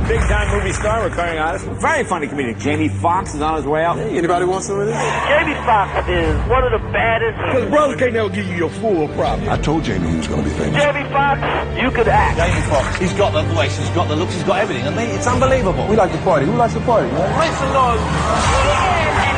big-time movie star, recurring artist, very funny comedian. Jamie Foxx is on his way out. Hey, anybody want some of this? Jamie Foxx is one of the baddest. Because brothers can't never give you your full profit. I told Jamie he was going to be famous. Jamie Foxx, you could act. Jamie Foxx, he's got the voice, he's got the looks, he's got everything. I mean, it's unbelievable. We like to party. Who likes to party, man? Praise the Lord.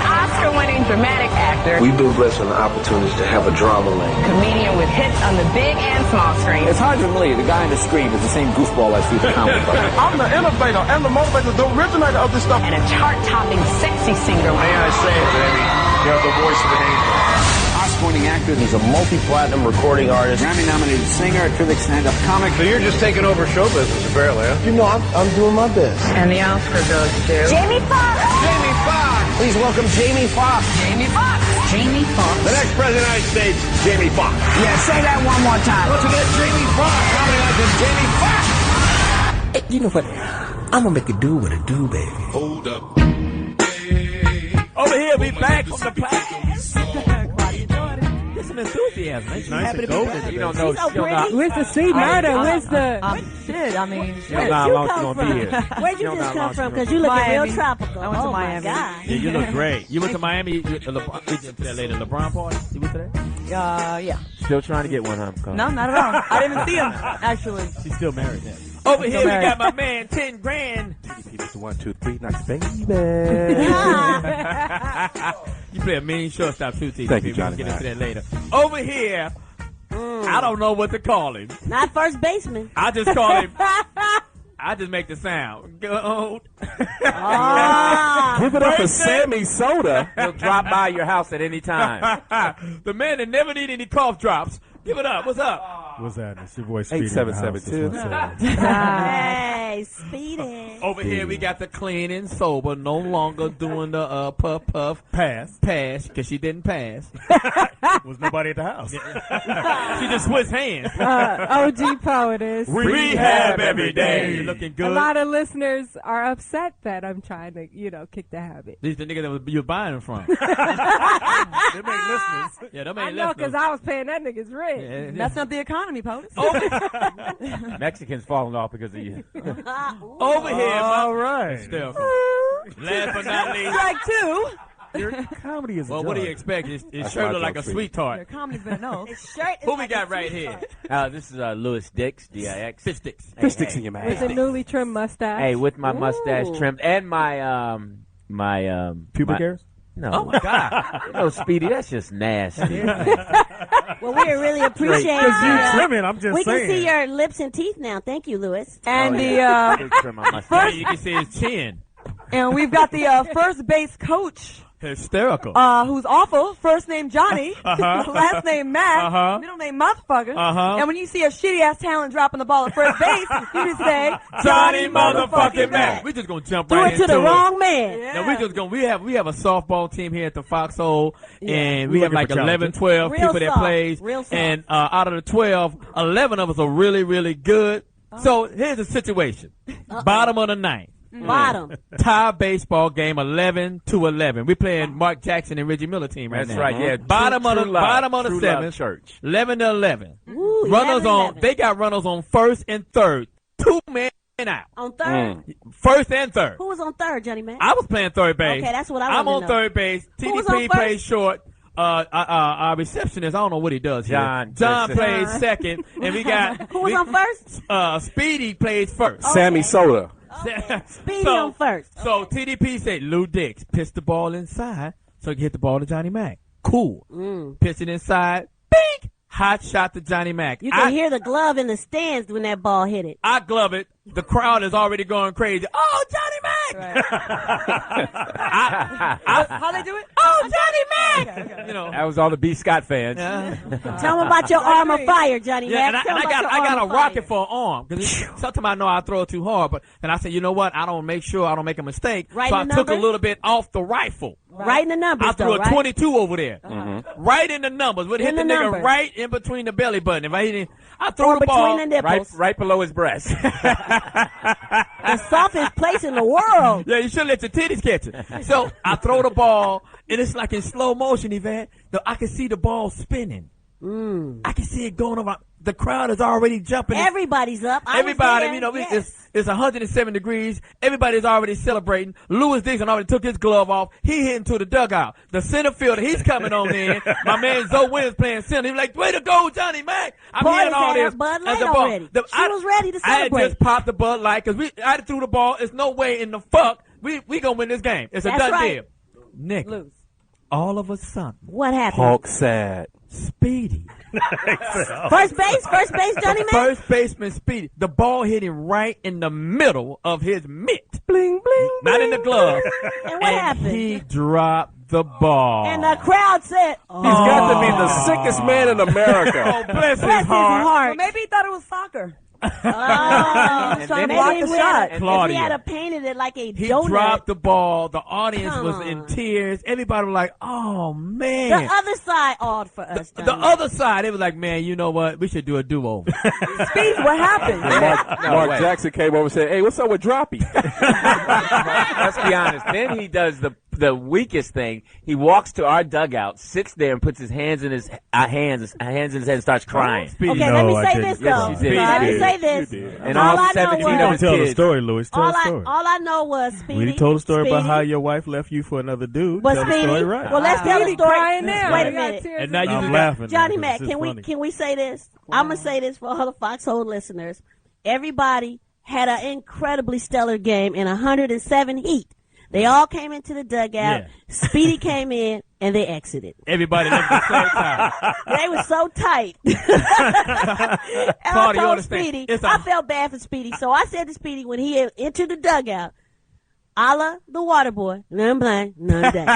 Oscar-winning dramatic actor. We've been blessed with the opportunity to have a drama lane. Comedian with hits on the big and small screen. It's hard to believe the guy on the screen is the same goofball I see the comic book. I'm the innovator and the motivator, the originator of this stuff. And a chart-topping sexy singer. May I say it, baby? You have the voice of an angel. Oscar-winning actor. He's a multi-platinum recording artist. Grammy-nominated singer, terrific stand-up comic. So you're just taking over show business, apparently, huh? You know, I'm doing my best. And the Oscar goes to... Jamie Foxx! Jamie Foxx! Please welcome Jamie Foxx. Jamie Foxx. Jamie Foxx. The next president of the United States, Jamie Foxx. Yeah, say that one more time. Once again, Jamie Foxx, comedy legend Jamie Foxx. Hey, you know what? I'm gonna make a do what a do, baby. Hold up. Over here, we back on the podcast. Claudia Jordan. There's some enthusiasm. Makes me happy to be back. You don't know. Where's the sweet murder? Where's the... Shit, I mean... You don't know how long she's going to be here. Where'd you just come from? Because you look real tropical. I went to Miami. God. Yeah, you look great. You went to Miami. We went to that lady LeBron party. You went to that? Yeah. Still trying to get one, huh? No, not at all. I didn't even see him, actually. She's still married now. Over here, we got my man, 10 grand. It's 1, 2, 3, nice baby. You play a mean shortstop too, TDP. Thank you, Johnny. We'll get into that later. Over here, I don't know what to call him. Not first baseman. I just call him. I just make the sound. Goat. Oh. Give it up for Sammy Soda. He'll drop by your house at any time. The man that never need any cough drops. Give it up. What's up? What's that? It's your boy Speedy. 8772. Hey, Speedy. Over here, we got the clean and sober, no longer doing the puff. Pass, because she didn't pass. Was nobody at the house? She just switched hands. OG Poetess. Rehab every day. You're looking good. A lot of listeners are upset that I'm trying to, kick the habit. These the niggas that you're buying them from. Them ain't listeners. Yeah, them I ain't know, listeners. because I was paying that nigga's rent. Yeah. That's not the economy, Post. Mexicans falling off because of you. Over here, All right. still. Last but not least. Strike two. Your comedy is Well, what do you expect? His That's shirt my look like a joke, sweet Your tart. comedy's been no. Who we got right here? This is Louis Dix, D-I-X. Fish sticks. Fish sticks in your With mouth. a newly trimmed mustache. Hey, with my mustache trimmed and my Pubic hairs? No. Oh my God. No, Speedy, that's just nasty. Well, we really appreciate Because you trimming, I'm just We saying. can see your lips and teeth now. Thank you, Louis. And Trim my Yeah, mustache. you can see his chin. and we've got the first base coach, Hysterical. who's awful. First name Johnny, last name Mack, middle name motherfucker. And when you see a shitty ass talent dropping the ball at first base, you just say Johnny motherfucking Mack. We just gonna jump Do right it to into the it. wrong man. Yeah. Now we just gonna we have a softball team here at the Foxxhole, and We're we have looking like for 11, challenges. 12 Real people that soft. plays, Real soft. and out of the 12, 11 of us are really, really good. So here's the situation: bottom of the ninth, Bottom. tie baseball game, 11-11. We playing Mark Jackson and Reggie Miller team right That's now. right, yeah. Bottom of the True love. bottom of the True love seventh, church. 11-11. Ooh, Runners 11. on. They got runners on first and third. 2 men out. On third. First and third. Who was on third, Johnny Mac? I was playing third base. Okay, that's what I I'm wanted on to know. third base. Who was on TDP first? plays short. Our receptionist, I don't know what he does here. John plays second, and we got Who was on first? Speedy plays first. Sammy Soda. Speedy on first. So TDP said, Lou Dix, pitch the ball inside so he can hit the ball to Johnny Mack. Cool. Pitch it inside. Bing! Hot shot to Johnny Mack. You can hear the glove in the stands when that ball hit it. I glove it. The crowd is already going crazy. Oh, Johnny Mack! How they do it? Oh, Johnny Mack! Okay. You know. That was all the B. Scott fans. Tell them about your arm of fire, Johnny Yeah, Mac. and I Tell 'em got about your arm a of rocket fire. for an arm because sometimes I know I throw it too hard, but and I said, you know what? I don't make sure I don't make a mistake, Right so in I the took a numbers? little bit off the rifle. Right in the numbers, I threw though, a right? 22 over there, right in the numbers. Would hit In the the nigga numbers. right in between the belly button. If I hit him, I threw Or the ball between the nipples. Right below his breast. The softest place in the world. Yeah, you should let your titties catch it. So I throw the ball, and it's like in slow motion, Yvette. I can see the ball spinning. I can see it going over. The crowd is already jumping. Everybody's up. Everybody, yes. it's 107 degrees. Everybody's already celebrating. Lewis Dixon already took his glove off. He hit into the dugout. The center fielder, he's coming on in. My man Zoe Williams playing center. He's like, way to go, Johnny Mack. I'm hearing all this. Bud Light already. She was ready to celebrate. I had just popped the Bud Light because I threw the ball. There's no way in the fuck we gonna win this game. It's a done deal. Nick, lose. All of a sudden, what happened? Hulk sad. Speedy. First base, Johnny Mack. First baseman Speedy. The ball hit him right in the middle of his mitt. Bling, bling, Not in the glove. And what happened? He dropped the ball. And the crowd said, He's got to be the sickest man in America. Oh, bless his heart. Well, maybe he thought it was soccer. Oh, he was trying to block the shot. Claudia. If he had painted it like a donut. He dropped the ball. The audience was in tears. Everybody was like, oh, man. The other side awed for us. The other side, it was like, man, you know what? We should do a do-over. Speedy, what happened? Mark Jackson came over and said, hey, what's up with Droppy? Let's be honest. Then he does the weakest thing. He walks to our dugout, sits there, and puts his hands in his hands in his head and starts crying. Okay, let me say this, though. Yes, you did. Let me say this. And all 17 of his Tell the kids. story, Louis. Tell the story. All I know was Speedy. When you told the story Speedy, about how your wife left you for another dude, but tell Speedy, the story right. well, let's tell the story. Crying now. Wait a We got minute. tears And now in you my I'm just laughing. Johnny now, Mack, 'cause it's can we say this? I'm gonna say this for all the Foxxhole listeners. Everybody had an incredibly stellar game in 107 heat. They all came into the dugout. Yeah. Speedy came in and they exited. Everybody left at the same time. They were so tight. And Claudia, I you told understand? Speedy, It's a- I felt bad for Speedy, so I said to Speedy when he entered the dugout, a la the water boy, none playing, none day.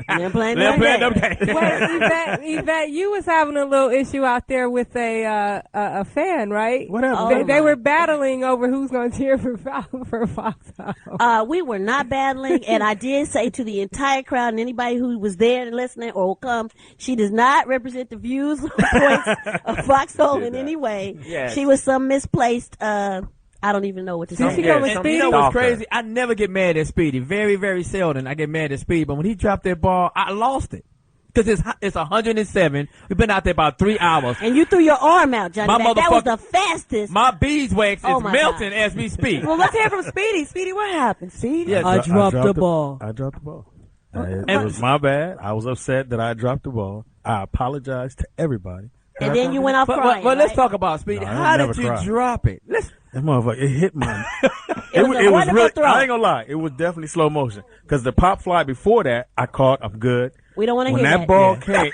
None playing, none day. Wait, Yvette, you was having a little issue out there with a fan, right? Whatever. They were battling over who's going to cheer for Foxxhole. We were not battling, and I did say to the entire crowd and anybody who was there and listening or will come, she does not represent the views or points of Foxxhole in any way. Yes. She was some misplaced, I don't even know what to say. Did she go with You Speedy? know what's crazy? I never get mad at Speedy. Very, very seldom I get mad at Speedy. But when he dropped that ball, I lost it. Because it's 107. We've been out there about 3 hours. And you threw your arm out, Johnny My Mack. That was motherfucker- the fastest. My beeswax is my melting God. as we speak. Well, let's hear from Speedy. Speedy, what happened? Speedy? Yes. I dropped the ball. I dropped the ball. It was my bad. I was upset that I dropped the ball. I apologize to everybody. And then you went off crying. But let's right? talk about Speedy. No, I How never did you cried. drop it? That motherfucker, it hit my. It was a wonderful really. throw. I ain't gonna lie. It was definitely slow motion. Because the pop fly before that, I caught. I'm good. We don't want to When hear that ball came,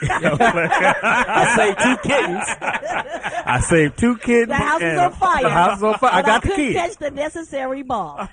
I saved 2 kittens. I saved 2 kittens. The house is and on fire. The house is on fire. I But got the couldn't kid. catch the necessary ball.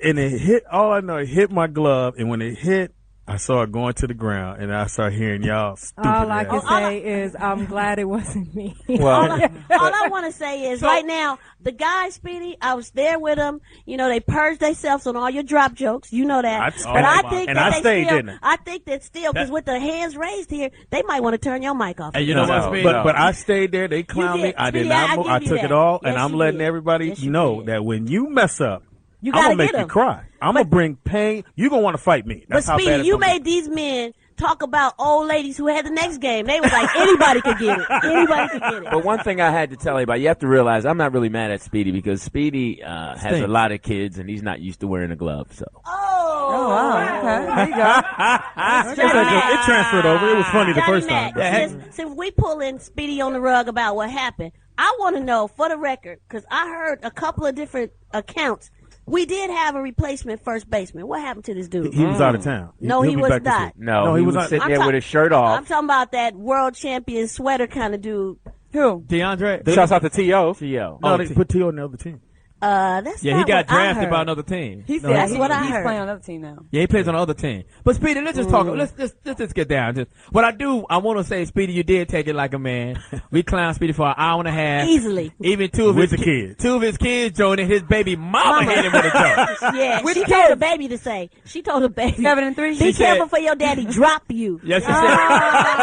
And it hit. All I know, it hit my glove. And when it hit, I saw it going to the ground. And I started hearing y'all stupid. All I ass. can say is I'm glad it wasn't me. All I want to say is right now, the guy, Speedy, I was there with him. You know, they purged themselves on all your drop jokes. You know that. But I think and that I they stayed, still, didn't I think that still, because with the hands raised here, they might want to turn your mic off. And you know what, Speedy? But I stayed there. They clowned did. me. I did Speedy, not I move. give I you took that. it all. Yes, And I'm you letting did. everybody Yes, you know did. that when you mess up, You I'm gotta going to make get you 'em. cry. I'm going to bring pain. You're going to want to fight me. But That's how bad Speedy, it's you gonna be. made these men talk about old ladies who had the next game. They was like, anybody could get it. Anybody could get it. But one thing I had to tell everybody, you have to realize I'm not really mad at Speedy because Speedy has a lot of kids and he's not used to wearing a glove. So Oh, wow. Okay. There you go. It transferred over. It was funny the Johnny first Mack, time. since we pulling Speedy on the rug about what happened, I want to know for the record, because I heard a couple of different accounts. We did have a replacement first baseman. What happened to this dude? He was out of town. No, he He'll be was back this not. week. no, he was not. sitting I'm there talk- with his shirt off. I'm talking about that world champion sweater kind of dude. Who? DeAndre? Shouts out to T.O. T.O. No, Oh, they T- put T.O. on the other team. That's Yeah, he not got what I drafted by heard. another team. He's That's what I he's heard. playing on another team now. Yeah, he plays on the other team. But Speedy, let's just talk. Let's just get down. Just what I want to say, Speedy, you did take it like a man. We clowned Speedy for an hour and a half. Easily. Even two of With his the kids. Two of his kids joined in. His baby mama hit him with a joke. Yeah, Which she kids? told the baby to say. She told the baby. 7 and 3. Be She careful said- for your daddy drop you. Yes, she said.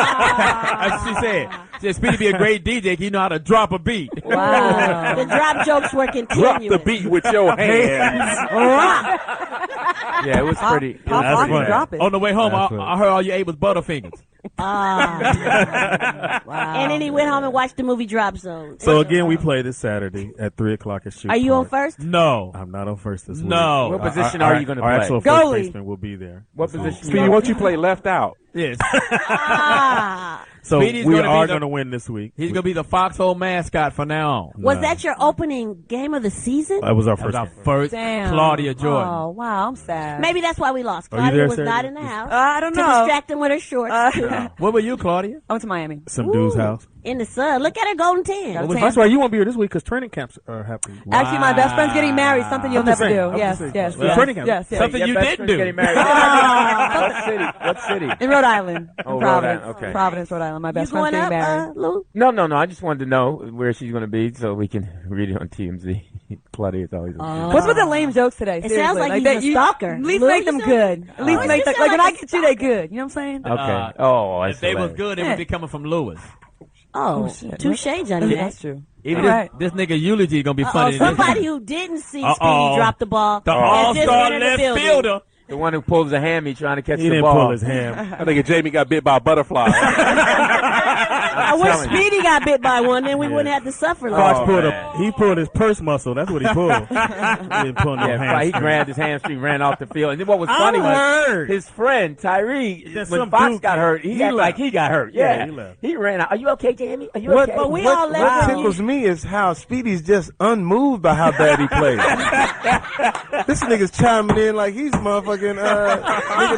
As she said. She said, Speedy be a great DJ. He know how to drop a beat. Wow. The drop jokes were continuous. Drop the beat with your hands. Yeah, it was pretty. Pop That's Lock and funny. drop it. On the way home, That's right. I heard all you ate was Butterfingers. Wow. And then he went home and watched the movie Drop Zone. So again, we play this Saturday at 3:00 at Shoot. Are you on first? No, I'm not on first this week. No. What position are you going to play? Our actual first baseman will be there. What position? Speedy, won't you play left out? Yes. So Speedy's we gonna are be going to win this week. He's going to be the Foxxhole mascot from now on. Was that your opening game of the season? That was our That was first our game. first Damn. Claudia Jordan. Oh, wow, I'm sad. Maybe that's why we lost. Are you Claudia there, was Sarah? not in the house. I don't to know. distract him with her shorts. What were you, Claudia? I went to Miami. Some dude's house. In the sun. Look at her golden tan. Got a tan. That's why you won't be here this week because training camps are happening. Actually, my best friend's getting married. Something you'll I'm just never saying. do. I'm Yes, just saying. yes, Well, yes. training camp. Yes, yes. Something you didn't do. Getting married. What city? What city? In Rhode Island. Oh, In Rhode Providence. Island, okay. Providence, Rhode Island. My You best friend's going getting up, married. Lou? No. I just wanted to know where she's going to be so we can read it on TMZ. Claudia is always. What's with the lame jokes today? It Seriously. sounds like he's that a stalker. At least Lou, make you them sound- good. At least Lou, make you them, sound like when like I a get you, they good. You know what I'm saying? Okay. Oh, that's If they was hilarious. good, it would be coming from Lewis. Oh, shit. touche, Johnny. That's true. Even All right. this nigga eulogy is going to be funny. Somebody who didn't see Uh-oh. Speedy drop the ball. The has just all-star entered the left building. fielder. The one who pulls the hammy trying to catch He the didn't ball. pull his ham. I think Jamie got bit by a butterfly. I wish telling you. Speedy got bit by one, then we wouldn't have to suffer like Fox that. he pulled his purse muscle. That's what he pulled. He didn't pull no Yeah, he hamstring. grabbed his hamstring, ran off the field. And then what was funny was heard. his friend Tyree, That when some Fox dude- got hurt, he acted like he got hurt. Yeah, Yeah, he left. He ran out. Are you okay, Jamie? Are you What, okay? But we what, all what left when tickles me is how Speedy's just unmoved by how bad he played. This nigga's chiming in like he's motherfucking in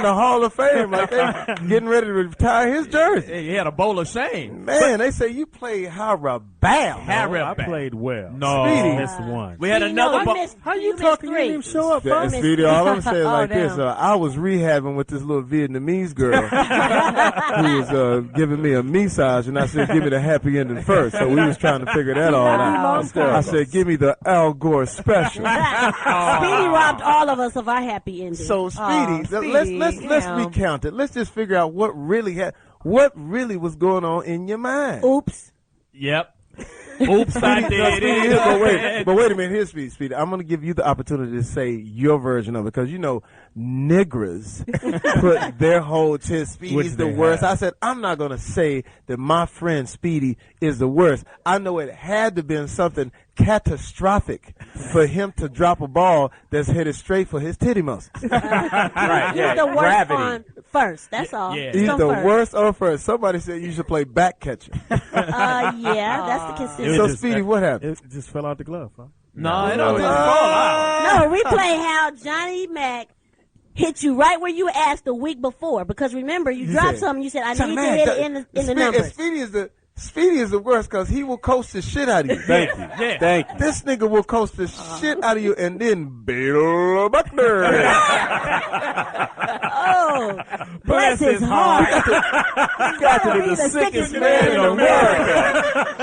the Hall of Fame, like they getting ready to retire his jersey. He had a bowl of shame. Man, they say you played horrible. I played well. No. Speedy. Missed one. We had Speedy, another no, ball. How you missed talking? You three. didn't even show up, Yeah, Fox. Speedy, all I'm saying like damn. this. I was rehabbing with this little Vietnamese girl who was giving me a massage, and I said, give me the happy ending first. So we was trying to figure that all out. I said, give me the Al Gore special. Speedy robbed all of us of our happy ending. So Speedy, Speedy, let's damn. recount it. Let's just figure out what really was going on in your mind. Oops. Yep. Oops, I did it. But wait a minute. Here's Speedy. I'm going to give you the opportunity to say your version of it because, you know, niggers put their whole chest. Which Speedy's the they worst. have. I said, I'm not going to say that my friend Speedy is the worst. I know it had to have been something catastrophic for him to drop a ball that's headed straight for his titty muscles. Right, He's the worst gravity. on first. That's all. Yeah. He's Come the first. worst on first. Somebody said you should play back catcher. Yeah, that's the consistency. So, Speedy, what happened? It just fell out the glove, huh? No, it don't just fall out. No, we play how Johnny Mack hit you right where you asked the week before. Because remember, you dropped said, something. You said, I Johnny need to Mack, hit it in the numbers. Speedy is the worst because he will coast the shit out of you. Thank you. Yeah. Thank you. This nigga will coast the shit out of you and then Bill Buckner. Oh, bless his heart. You got to be the sickest man in America.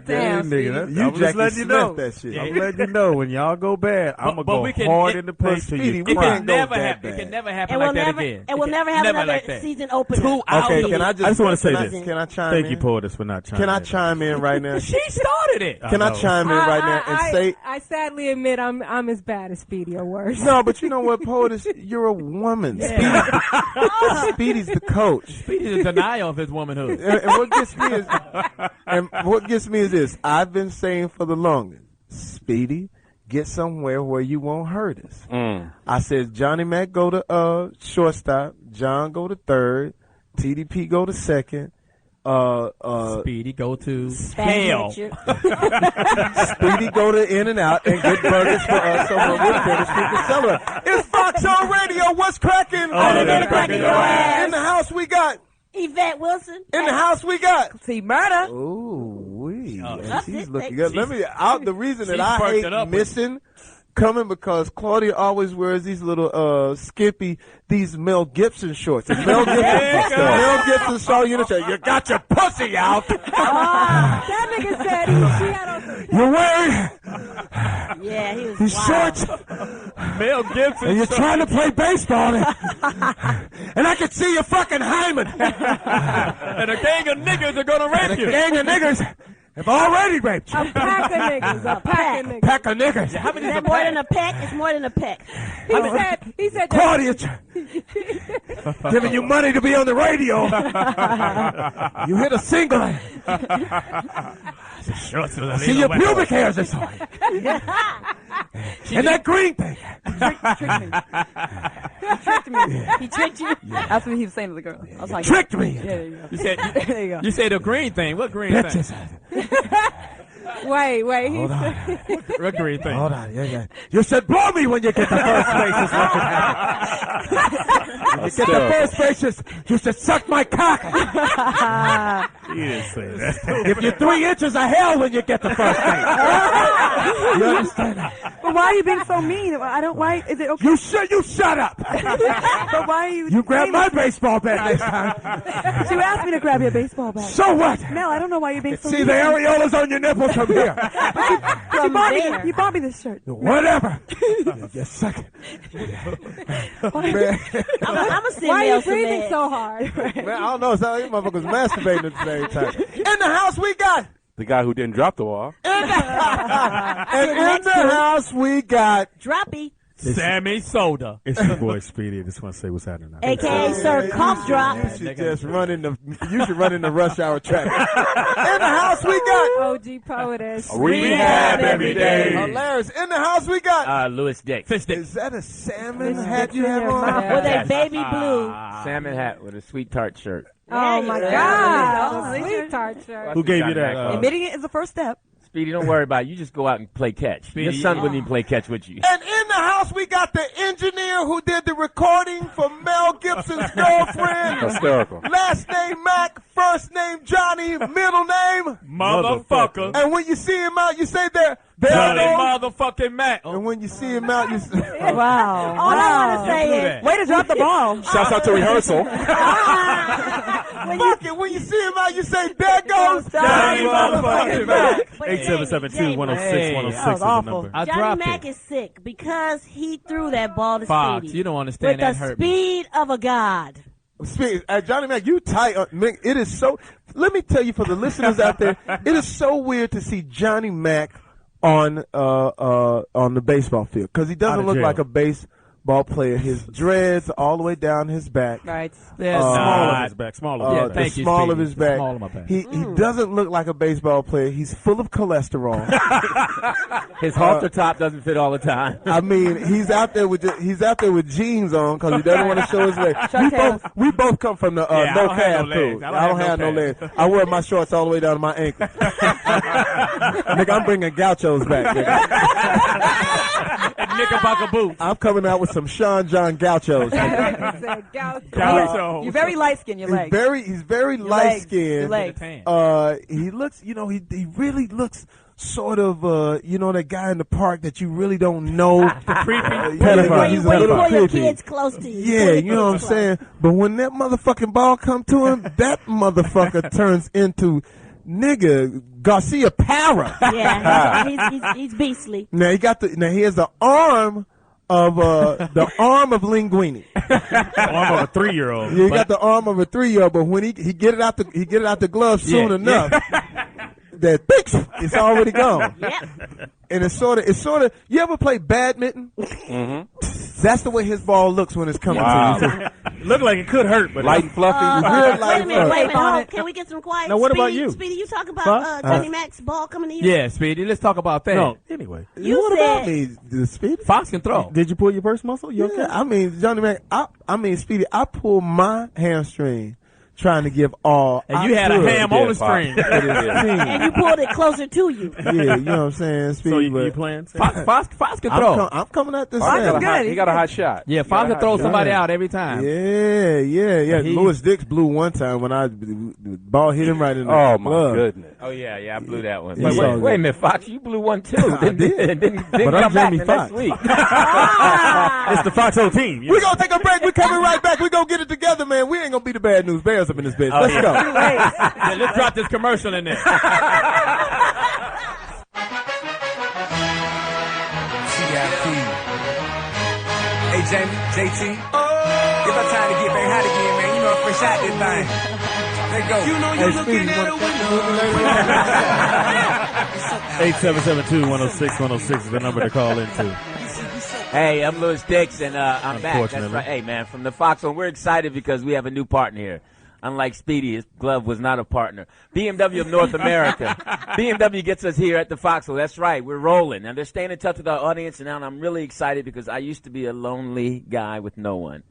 Damn, Speedy. You just letting you know. that shit. I'm letting you know when y'all go bad, I'm But gonna we go can- hard it- in the paint till Speedy, you we cry. can't go Never that happen. It bad. can never happen And like we'll that never, again. and we'll never have Never another like that. season opener. 2 hours. Okay, can I just want to say this. Can I chime Thank in? you, Poetess, for not chiming Can I in. chime in right now? She started it. Can I know. chime in right now and say? I sadly admit I'm as bad as Speedy or worse. No, but you know what, Poetess? You're a woman. Speedy's the coach. Speedy's a denial of his womanhood. And what gets me is this. I've been saying for the longest, Speedy, get somewhere where you won't hurt us. I said Johnny Mack go to shortstop, John go to third, TDP go to second, Speedy go to Hell. hell. Speedy go to In and Out and get burgers for us so when we're finished we can celebrate. It's Foxxhole Radio. What's cracking? they're cracking your ass. In the house we got. Yvette Wilson. In the house we got. See, murder. Ooh, wee. That's She's it. looking good. Let me out the reason that she's I perked hate it up with missing coming because Claudia always wears these little skimpy, these Mel Gibson shorts. And Mel Gibson saw you and said, "You got your pussy out." That nigga said she had on some. You're wearing Yeah, he was these wild. shorts Mel Gibson. and you're trying to play baseball. And I can see your fucking hymen. And a gang of niggas are gonna And rape a you. gang of niggers. have already raped you. A pack of niggas. A pack of niggas. Pack of niggas. How many Is is a that more pack? than a peck? It's more than a peck. He said Claudia, giving you money to be on the radio. You hit a single. See your pubic hairs this hard. And that green thing. He tricked you. That's what he was saying to the girl. I was like, Tricked me. Yeah, there you go. You said There you go. you said the green thing. What green Bitches. thing? Wait. Hold on. What green thing? Hold on. Yeah. You said blow me when you get the first base is what should happen. When you get the first bases, you should suck my cock. He didn't say that. If you're 3 inches of hell when you get the first base. You understand that? But why are you being so mean? I don't. Why is it okay? You shut up. But why are you? You grab my baseball bat next time. You asked me to grab your baseball bat. So what? Mel, I don't know why you're being so See mean. the areolas on your nipples from here. You bought me this shirt. Whatever. You suck it. I'm a send Why are you Mel some breathing meds. so hard? Man, I don't know. It's how these motherfuckers masturbating at the same time. In the house we got. The guy who didn't drop the wall. And in the house we got. Droppy, Sammy Soda. It's your boy Speedy. I just want to say what's happening now. a.k.a. Sir Cough Drop. You should just run in the. You should run in the rush hour traffic. In the house we got. OG Poetess. Rehab every day. Hilarious. In the house we got. Louis Dick. Fish stick. Is that a salmon hat you have on? With a baby blue. Salmon hat with a sweet tart shirt. Oh my God. Sweet tart shirt. Who gave you that? Admitting it is the first step. Speedy, don't worry about it. You just go out and play catch. Your son wouldn't even play catch with you. And in the house we got the engineer who did the recording for Mel Gibson's girlfriend. Hysterical. Last name Mack, first name Johnny, middle name Motherfucker. And when you see him out, you say there Johnny goes. motherfucking Mack. And when you see him out, you say, Wow. All I want to say is, Way to drop the ball. Shouts out to rehearsal. fuck it. When you see him out, you say there goes Johnny motherfucking Mack. 877-2-106-106 is the number. I Johnny dropped Mack it. is sick because he threw that ball to Fox, Speedy you don't understand with that the hurt me. speed of a god. Johnny Mack, you tight. It is so. Let me tell you, for the listeners out there, it is so weird to see Johnny Mack on the baseball field because he Out doesn't of look jail. like a baseball player. His dreads all the way down his back. Right. Small of his back. Small of his back. thank the you, small Speedy. of his back. Small of my back. He doesn't look like a baseball player. He's full of cholesterol. His halter top doesn't fit all the time. I mean, he's out there with jeans on because he doesn't want to show his legs. We both come from the Yeah, I no don't have calf no crew. legs. I don't have no legs. I wear my shorts all the way down to my ankle. Nigga, I'm bringing gauchos back. Nigga. Knickerbocker boots. I'm coming out with some Sean John gauchos. You're very light skinned. Your legs. He's very light skinned. Your legs. He looks, he really looks sort of, that guy in the park that you really don't know. The creepy When you pull your creepy. kids close to you. Yeah, you know what I'm saying? But when that motherfucking ball come to him, that motherfucker turns into nigga Garcia Parra. Yeah, he's beastly. Now he has the arm of Linguini. Arm of a 3-year-old. Yeah, he got the arm of a 3-year-old, but when he get it out the glove soon enough, that it's already gone. Yep. And it's sort of. You ever play badminton? Mm-hmm. That's the way his ball looks when it's coming to you. Look like it could hurt, but Light and fluffy. Wait a minute. Hold. Can we get some quiet? Now, what Speedy, about you? Speedy, you talk about Johnny Mack's ball coming to you? Yeah, Speedy, let's talk about that. no. Anyway, What about me, Speedy? Fox can throw. did you pull your purse muscle? You okay? Yeah, I mean, Johnny Mack. Speedy. I pulled my hamstring trying to give all. And you had a ham on the string. And you pulled it closer to you. Yeah, you know what I'm saying, Speedy. So you but playing? Fox can throw. I'm coming at this. He got a hot shot. Yeah, Fox can throw somebody out every time. Yeah. Lewis Dix blew one time when the ball hit him right in the Oh my glove. goodness. Oh, yeah, I blew that one. Wait, Wait a minute, Fox, you blew one too. Didn't But I'm come back Jamie the Foxx. next week. It's the Foxxhole team. We're going to take a break. We're coming right back. We're going to get it together, man. We ain't going to be the bad news bears up in this bitch. Let's go. Yeah, let's drop this commercial in there. CIP. Hey, Jamie, JT. Give her time to get back hot again, man. You know, fresh out this thing. There you go. You know you're looking at a window. 877-2-106-106 is the number to call into. Hey, I'm Louis Dix, and I'm back. That's right. Hey, man, from the Foxxhole, we're excited because we have a new partner here. Unlike Speedy, his glove was not a partner. BMW of North America. BMW gets us here at the Foxxhole. That's right. We're rolling. Now, they're staying in touch with our audience, and now I'm really excited because I used to be a lonely guy with no one.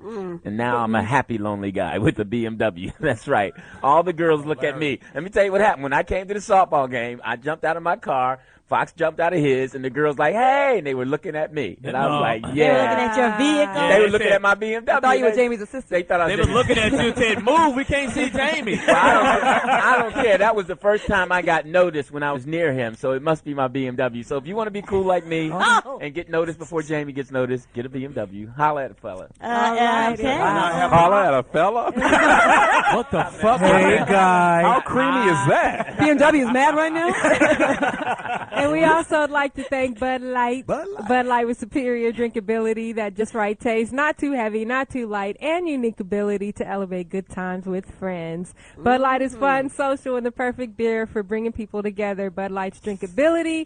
And now I'm a happy, lonely guy with a BMW. That's right. All the girls look at me. Let me tell you what happened. When I came to the softball game, I jumped out of my car. Fox jumped out of his, and the girls like, hey, and they were looking at me. And I was like, yeah. They were looking at your vehicle? They were looking at my BMW. I thought you were Jamie's assistant. They thought I was They were looking at you and said, move, we can't see Jamie. Well, I don't care. That was the first time I got noticed when I was near him, so it must be my BMW. So if you want to be cool like me and get noticed before Jamie gets noticed, get a BMW. Holla at a fella. Okay. Holla at a fella? What the fuck? Hey, guy. How creamy is that? BMW is mad right now. And we also like to thank Bud Light. Bud Light with superior drinkability, that just right taste, not too heavy, not too light, and unique ability to elevate good times with friends. Bud Light is fun, social, and the perfect beer for bringing people together. Bud Light's drinkability,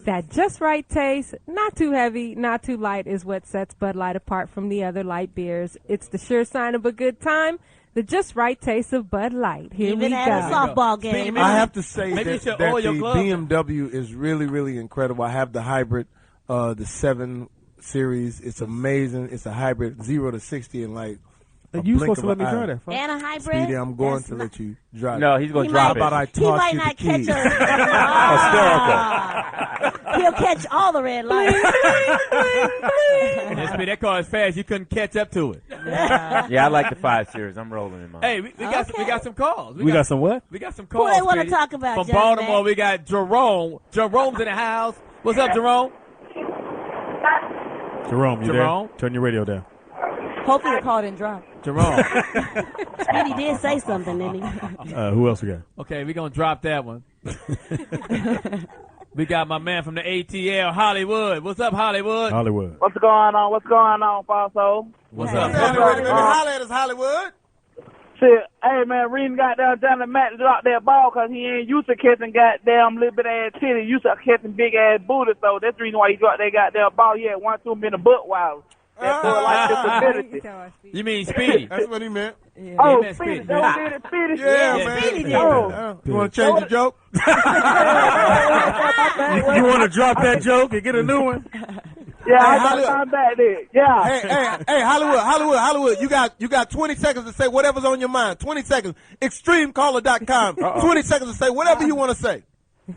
that just right taste, not too heavy, not too light, is what sets Bud Light apart from the other light beers. It's the sure sign of a good time. The just right taste of Bud Light. Here Even we at go. a softball game. I have to say Maybe you that should the oil your glove. BMW is really, really incredible. I have the hybrid, the 7 Series. It's amazing. It's a hybrid 0 to 60 in like a You blink supposed to of let me an drive eye. that. Fuck. And a hybrid? Speedy, I'm going That's to not- let you drive. No, he's going He to drop might- it. I He taught might you not the catch keys. He'll catch all the red lights. That car is fast. You couldn't catch up to it. Yeah, I like the 5 Series. I'm rolling in mine. Hey, we got some calls. We got some what? We got some Who calls. they want to Speedy. talk about, From Johnny Baltimore, Mac? we got Jerome. Jerome's in the house. What's up, Jerome? Jerome, you Jerome? there? Turn your radio down. Hopefully the call didn't drop. Jerome. Speedy did say something, didn't he? Who else we got? Okay, we're going to drop that one. We got my man from the ATL, Hollywood. What's up, Hollywood? Hollywood. What's going on? What's going on, Foxxhole? What's up? Holla at us, Hollywood. Shit, hey man, Reed goddamn Johnny Mack dropped that ball because he ain't used to catching goddamn little bit ass titty. He used to catching big ass booty, so that's the reason why he dropped that goddamn ball. He had 1-2 minute butt wild. That's like disability. You mean Speedy? That's what he meant. Yeah. Oh, Oh, meant Speedy. Speedy. That did it, Speedy. Yeah, man. Speedy did. Oh. You want to change the joke? You want to drop that joke and get a new one? Yeah, Hey, I got Hollywood. time back there. Yeah. Hey, Hollywood. You got 20 seconds to say whatever's on your mind. 20 seconds. Extremecaller.com. 20 seconds to say whatever you want to say.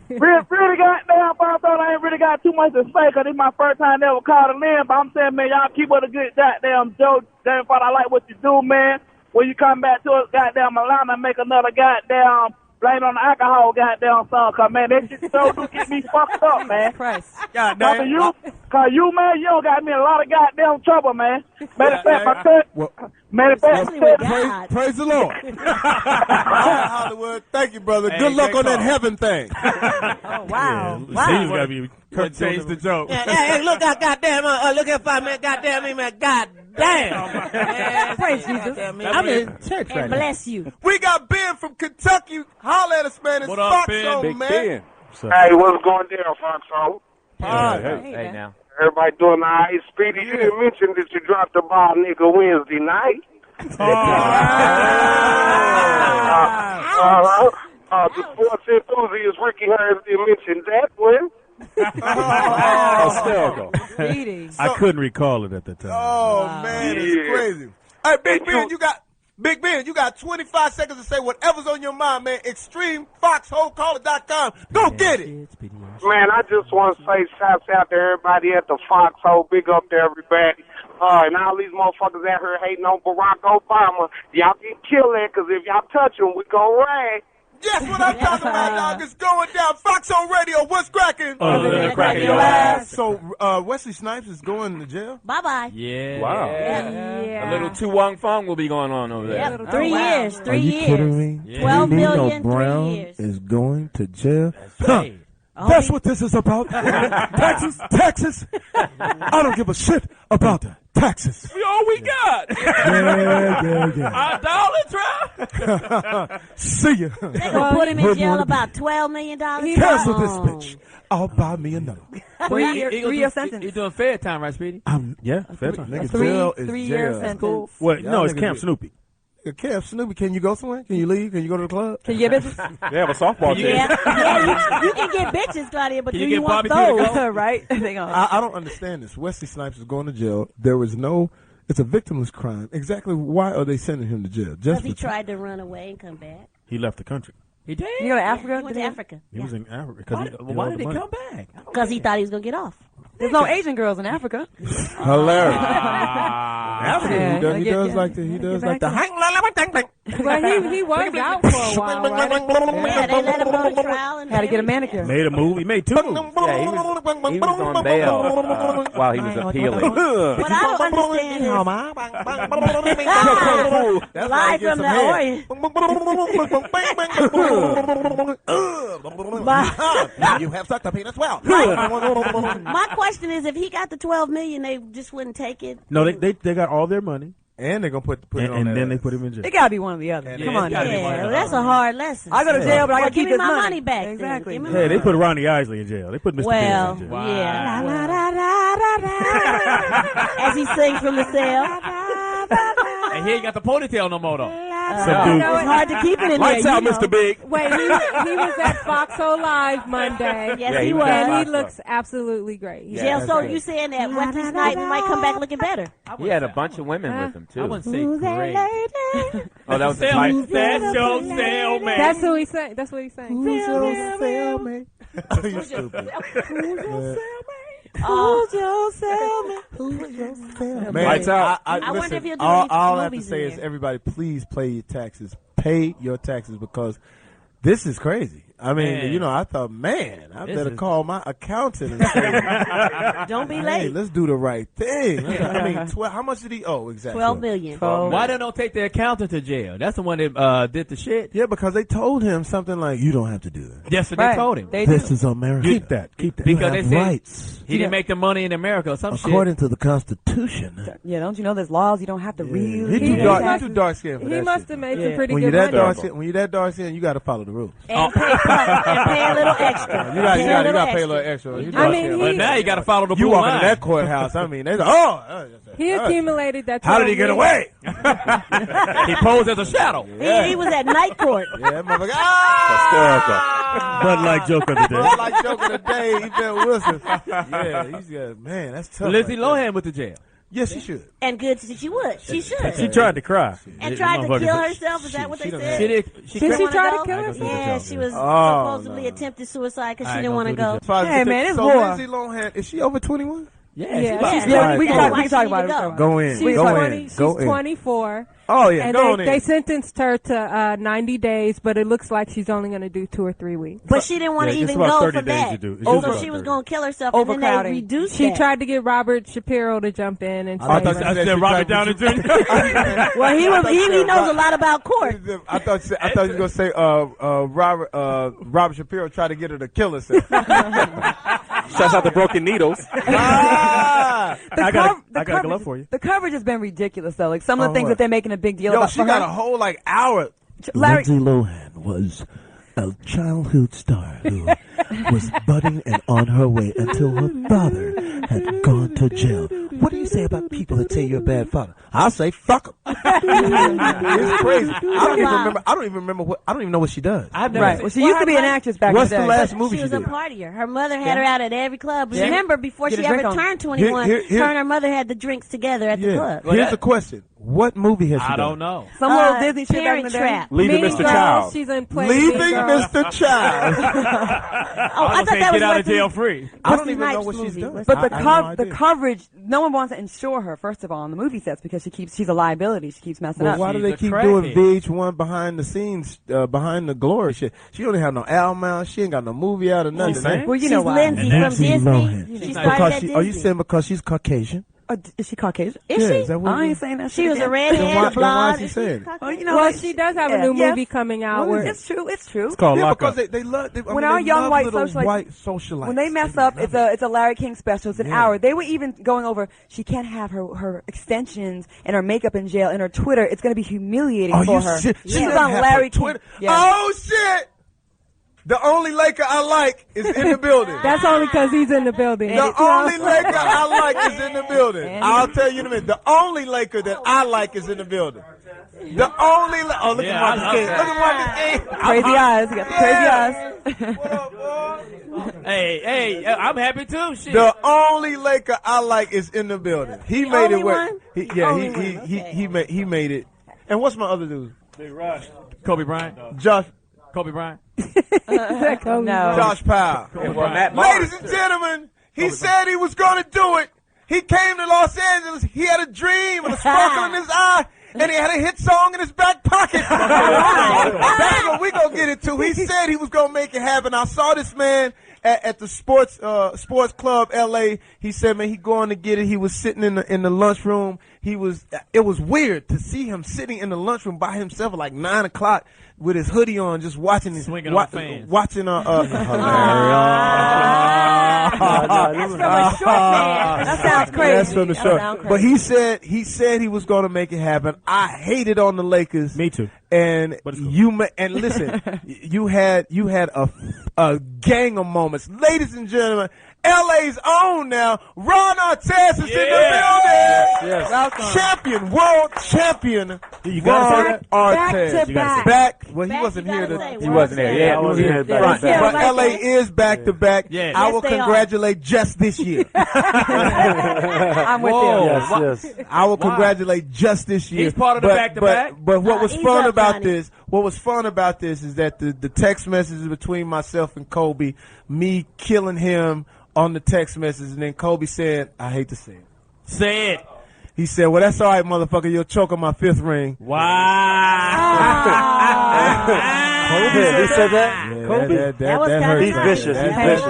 Really goddamn, Foxxhole, I ain't really got too much to say because it's my first time ever calling in. But I'm saying, man, y'all keep up a good goddamn joke. Damn, I like what you do, man. When you come back to us, goddamn Atlanta, make another goddamn blame on the alcohol goddamn song. Cause man, that shit so do get me fucked up, man. Christ. Goddamn. Cause you, man, you don't got me in a lot of goddamn trouble, man. Matter of fact, my cousin. Praise the Lord. All right, Hollywood. Thank you, brother. Hey, Good luck great on that call. heven thing. Oh, wow. Steve's Wow. got to be. Change the joke. Hey, look out, goddamn, look at 5 minutes, goddamn me, man, goddamn. Praise Jesus. I'm in church right And now. bless you. We got Ben from Kentucky. Holla at us, man. It's What up, Ben? Foxxhole, Big man. Ben. Hey, what's going down, Foxxhole? Hey, now. Everybody doing all right? Speedy, you didn't mention that you dropped the ball, nigga, Wednesday night. The sports enthusiast Ricky Hearns didn't mention that one. Hysterical. Speedy. I couldn't recall it at the time. Oh, man, it's Yeah. crazy. Hey, Big And Ben, you got 25 seconds to say whatever's on your mind, man. ExtremeFoxHoleCaller.com. Go get it. Man, I just want to say shouts out to everybody at the Foxxhole. Big up to everybody. And all these motherfuckers out here hating on Barack Obama. Y'all can kill that, because if y'all touch him, we gon' rag. Yes, what I'm talking about, dog. It's going down. Foxxhole Radio, what's cracking? Cracking your ass. So, Wesley Snipes is going to jail? Bye-bye. Yeah. Wow. A little Tu Wong Fong will be going on over there. Yep. 3 years. 3 years. kidding me? Yeah. 12 Nino million, 3 Brown years. is going to jail? Hey. That's what this is about. Taxes. I don't give a shit about that. Taxes. All we got. Yeah. Idolatry. See ya. They gonna put him in jail about $12 million. Cancel this bitch. I'll buy me another. 3-year sentence. He's doing fair time, right, Speedy? Yeah, fair time. Nigga, Three- jail is 3-year jail. sentence. Cool. Well, Y'all no, it's niggas Camp get- Snoopy. Camp Snoopy, can you go somewhere? Can you leave? Can you go to the club? Can you get bitches? They have a softball team. Yeah, you can get bitches, Claudia, but Can do you you get want barbecue to those? go? Right? I don't understand this. Wesley Snipes is going to jail. There was no. It's a victimless crime. Exactly why are they sending him to jail? Because Just he for- tried to run away and come back. He left the country. He did? You go to Africa? He went to Africa. He was in Africa. Why did he come back? Because he thought he was going to get off. There's no Asian girls in Africa. Hilarious. Africa, Yeah, he does like the Well, he was out for a while, right? Yeah, they let him go to trial and Had to get a manicure. Made a movie. Made 2 movies. Yeah, he was on bail while he was appealing. What I don't understand is live from the Orient. Now you have sucked a penis well. My question is, if he got the $12 million, they just wouldn't take it. No, they got all their money, And they're gonna put it on and that then they ass. put him in jail. It gotta be one or the other. Come on. Yeah, that's a hard lesson. I go to jail, but I Well, gotta give keep me this my money. money back. then. Exactly. Give me Hey, they my put Ronnie Isley in jail. They put Mr. Well, Big in jail. yeah. As he sings from the cell. And he ain't got the ponytail no more, though. It's hard to keep it in Lights there. out, you know. Mr. Big. Wait, he was at Foxxhole Live Monday. Yes, Yeah, he he was. was. And he looks absolutely great. Yeah, Jail, that's so great. you saying that Wesley Snipes might come back looking better? He had a bunch of women with him, I too. wouldn't say great. Oh, that was his Sell, wife? that's your cellmate. That's who he sang. That's what he sang. Who's your cellmate? You stupid. Who's your cellmate? Who's your cellmate? Man, Lights out. I wonder listen, if he'll do all any I have to movies say in is, there. everybody, please pay your taxes. Pay your taxes, because this is crazy. I mean, Man. you know, I thought, man, I This better is- call my accountant and say, Don't be hey, late. let's do the right thing. I mean, how much did he owe exactly? $12 million. Why they don't take the accountant to jail? That's the one that did the shit. Yeah, because they told him something like, you don't have to do that. Yes, what they Right. told him. They This do. is America. Keep that. Keep that. You Because they have said rights. he didn't make the money in America or some shit. According to the Constitution. Yeah, don't you know there's laws you don't have to read? He too dark. He too dark skinned for He that must shit. have made Yeah. some pretty When good you're that money. dark skinned, when you're that dark skinned, you got to follow the rules. And pay a little extra. You got to pay a extra. little extra. You I mean, dark-skinned. But now you got to follow the You blue walk line. into that courthouse, I mean, they go, He accumulated that. how did he get away? He posed as a shadow. He was at night court. Yeah, that motherfucker. Bud Light joke of the day. Bud Light joke of the day, Yvette Wilson. Yeah, he's got, man, that's tough. Lindsay right there. Lohan went to jail. Yes, she should. And good, she would. She should. She tried to cry. And tried to kill herself. Is that what they said? She did. She Did she wanna try go? to kill herself? Yeah, she was Oh, supposedly attempted suicide because I she ain't didn't want to gonna go. do Hey, man, it's so war. Lindsay Lohan, is she over 21? Yeah, Yeah, we can talk about it. Go in. She's Go 20, in. she's Go in. 24. Oh, yeah, And go on they in. sentenced her to 90 days, but it looks like she's only going to do 2 or 3 weeks. But she didn't want to Yeah, it's even about go 30 for days that. to do. It's So about she was 30. going to kill herself, and then they Overcrowding. reduced She that. tried to get Robert Shapiro to jump in and I say, thought I said Robert Downey Jr. Well, he knows a lot about court. I thought you were gonna say Robert Shapiro tried to get her to kill herself. Shouts out to Broken Needles. I got a glove for you. The coverage has been ridiculous, though. Like some of the Oh, things what? that they're making a big deal Yo, about. she for got her. a whole like hour. Larry, Lohan was a childhood star who was budding and on her way until her father had gone to jail. What do you say about people that say you're a bad father? I'll say fuck 'em. It's crazy. I don't even know what she does. right. Well, she used to be an actress back What's in the the day. last movie She she was a did? partier. Her mother had her out at every club. Yeah. Remember, before Get she a ever drink on. turned 21, Here- her and her mother had the drinks together at the Yeah. club. Here's the question: what movie has she I done? don't know. Some little Disney shit back in Parent the day. Trap. Leaving Mean Mr. Girls, Child. she's in Play Leaving Mean Girls. Mr. Child. I thought that was get out of Wesley- jail free. I don't Wesley even know Snipes what she's movie. done. Wesley But I the have no the idea. coverage, no one wants to insure her. First of all, on the movie sets because she's a liability. She keeps messing Well, up. why do She's they a keep crackhead. doing VH1 behind the scenes, behind the glory shit? She don't even have no album out. She ain't got no movie out or nothing. sang? Well, you She's know why. Lindsay from Disney. She started Because at are you Disney. saying because she's Caucasian? Is she Caucasian? Is Yeah, she? is that what I you- ain't saying that. She shit was a again. redhead, Then why blonde. is he Is saying she it? Oh, you know, Well, like, she does have a new yes. movie coming out. What is Where, It's true. It's true. It's called Yeah, Lock because Up. they love. When our young white socialites- white socialites, When they mess up, it's a Larry King special. It's an hour. They were even going over. She can't have her extensions and her makeup in jail and her Twitter. It's going to be humiliating for her. She She's doesn't on have Larry her King. Twitter. Yeah. Oh shit! The only Laker I like is in the building. that's only because he's in the building. The only Laker I like is in the building. I'll tell you in a minute. The only Laker that I like is in the building. The only look at Marcus King. Look at Marcus King. Crazy eyes. He got the crazy eyes. Hey, I'm happy too. Shit. The only Laker I like is in the building. He made only it work. one? He made it. And what's my other dude? Kobe Bryant. Josh Kobe Bryant. No. Josh Powell. Well, Matt Barnes. Ladies and gentlemen, he said he was going to do it. He came to Los Angeles. He had a dream and a sparkle in his eye. And he had a hit song in his back pocket. That's what we gonna get into. He said he was gonna make it happen. I saw this man at the sports club LA. He said, man, he going to get it. He was sitting in the lunchroom. It was weird to see him sitting in the lunchroom by himself at like 9 o'clock with his hoodie on, just watching his Swinging on fans. watching That's from a short man. That sounds crazy. That's from the That short. sounds crazy. But he said he was going to make it happen. I hated on the Lakers. Me too. And But it's cool. listen, you had a gang of moments, ladies and gentlemen. LA's own now. Ron Artest is in the building. Yes. Welcome. Champion, world champion. You gotta say that? Artest. to back. Well, he Back, wasn't you here gotta to. say He wasn't there. Yeah, I wasn't here. Front. Yeah, But like LA that. is back to back. Yeah. I Yes, will they are. congratulate just this year. I'm with Whoa. you. Yes. I will congratulate just this year. He's part of the back-to-back? But what was Ease fun up, about Johnny. this? What was fun about this is that the text messages between myself and Kobe, me killing him on the text message, and then Kobe said, "I hate to say it." Say it. He said, "Well, that's all right, motherfucker. You'll choke on my 5th ring." Wow. Kobe, he said that? Yeah, Kobe? That was kinda hurts. He's right vicious. there. He's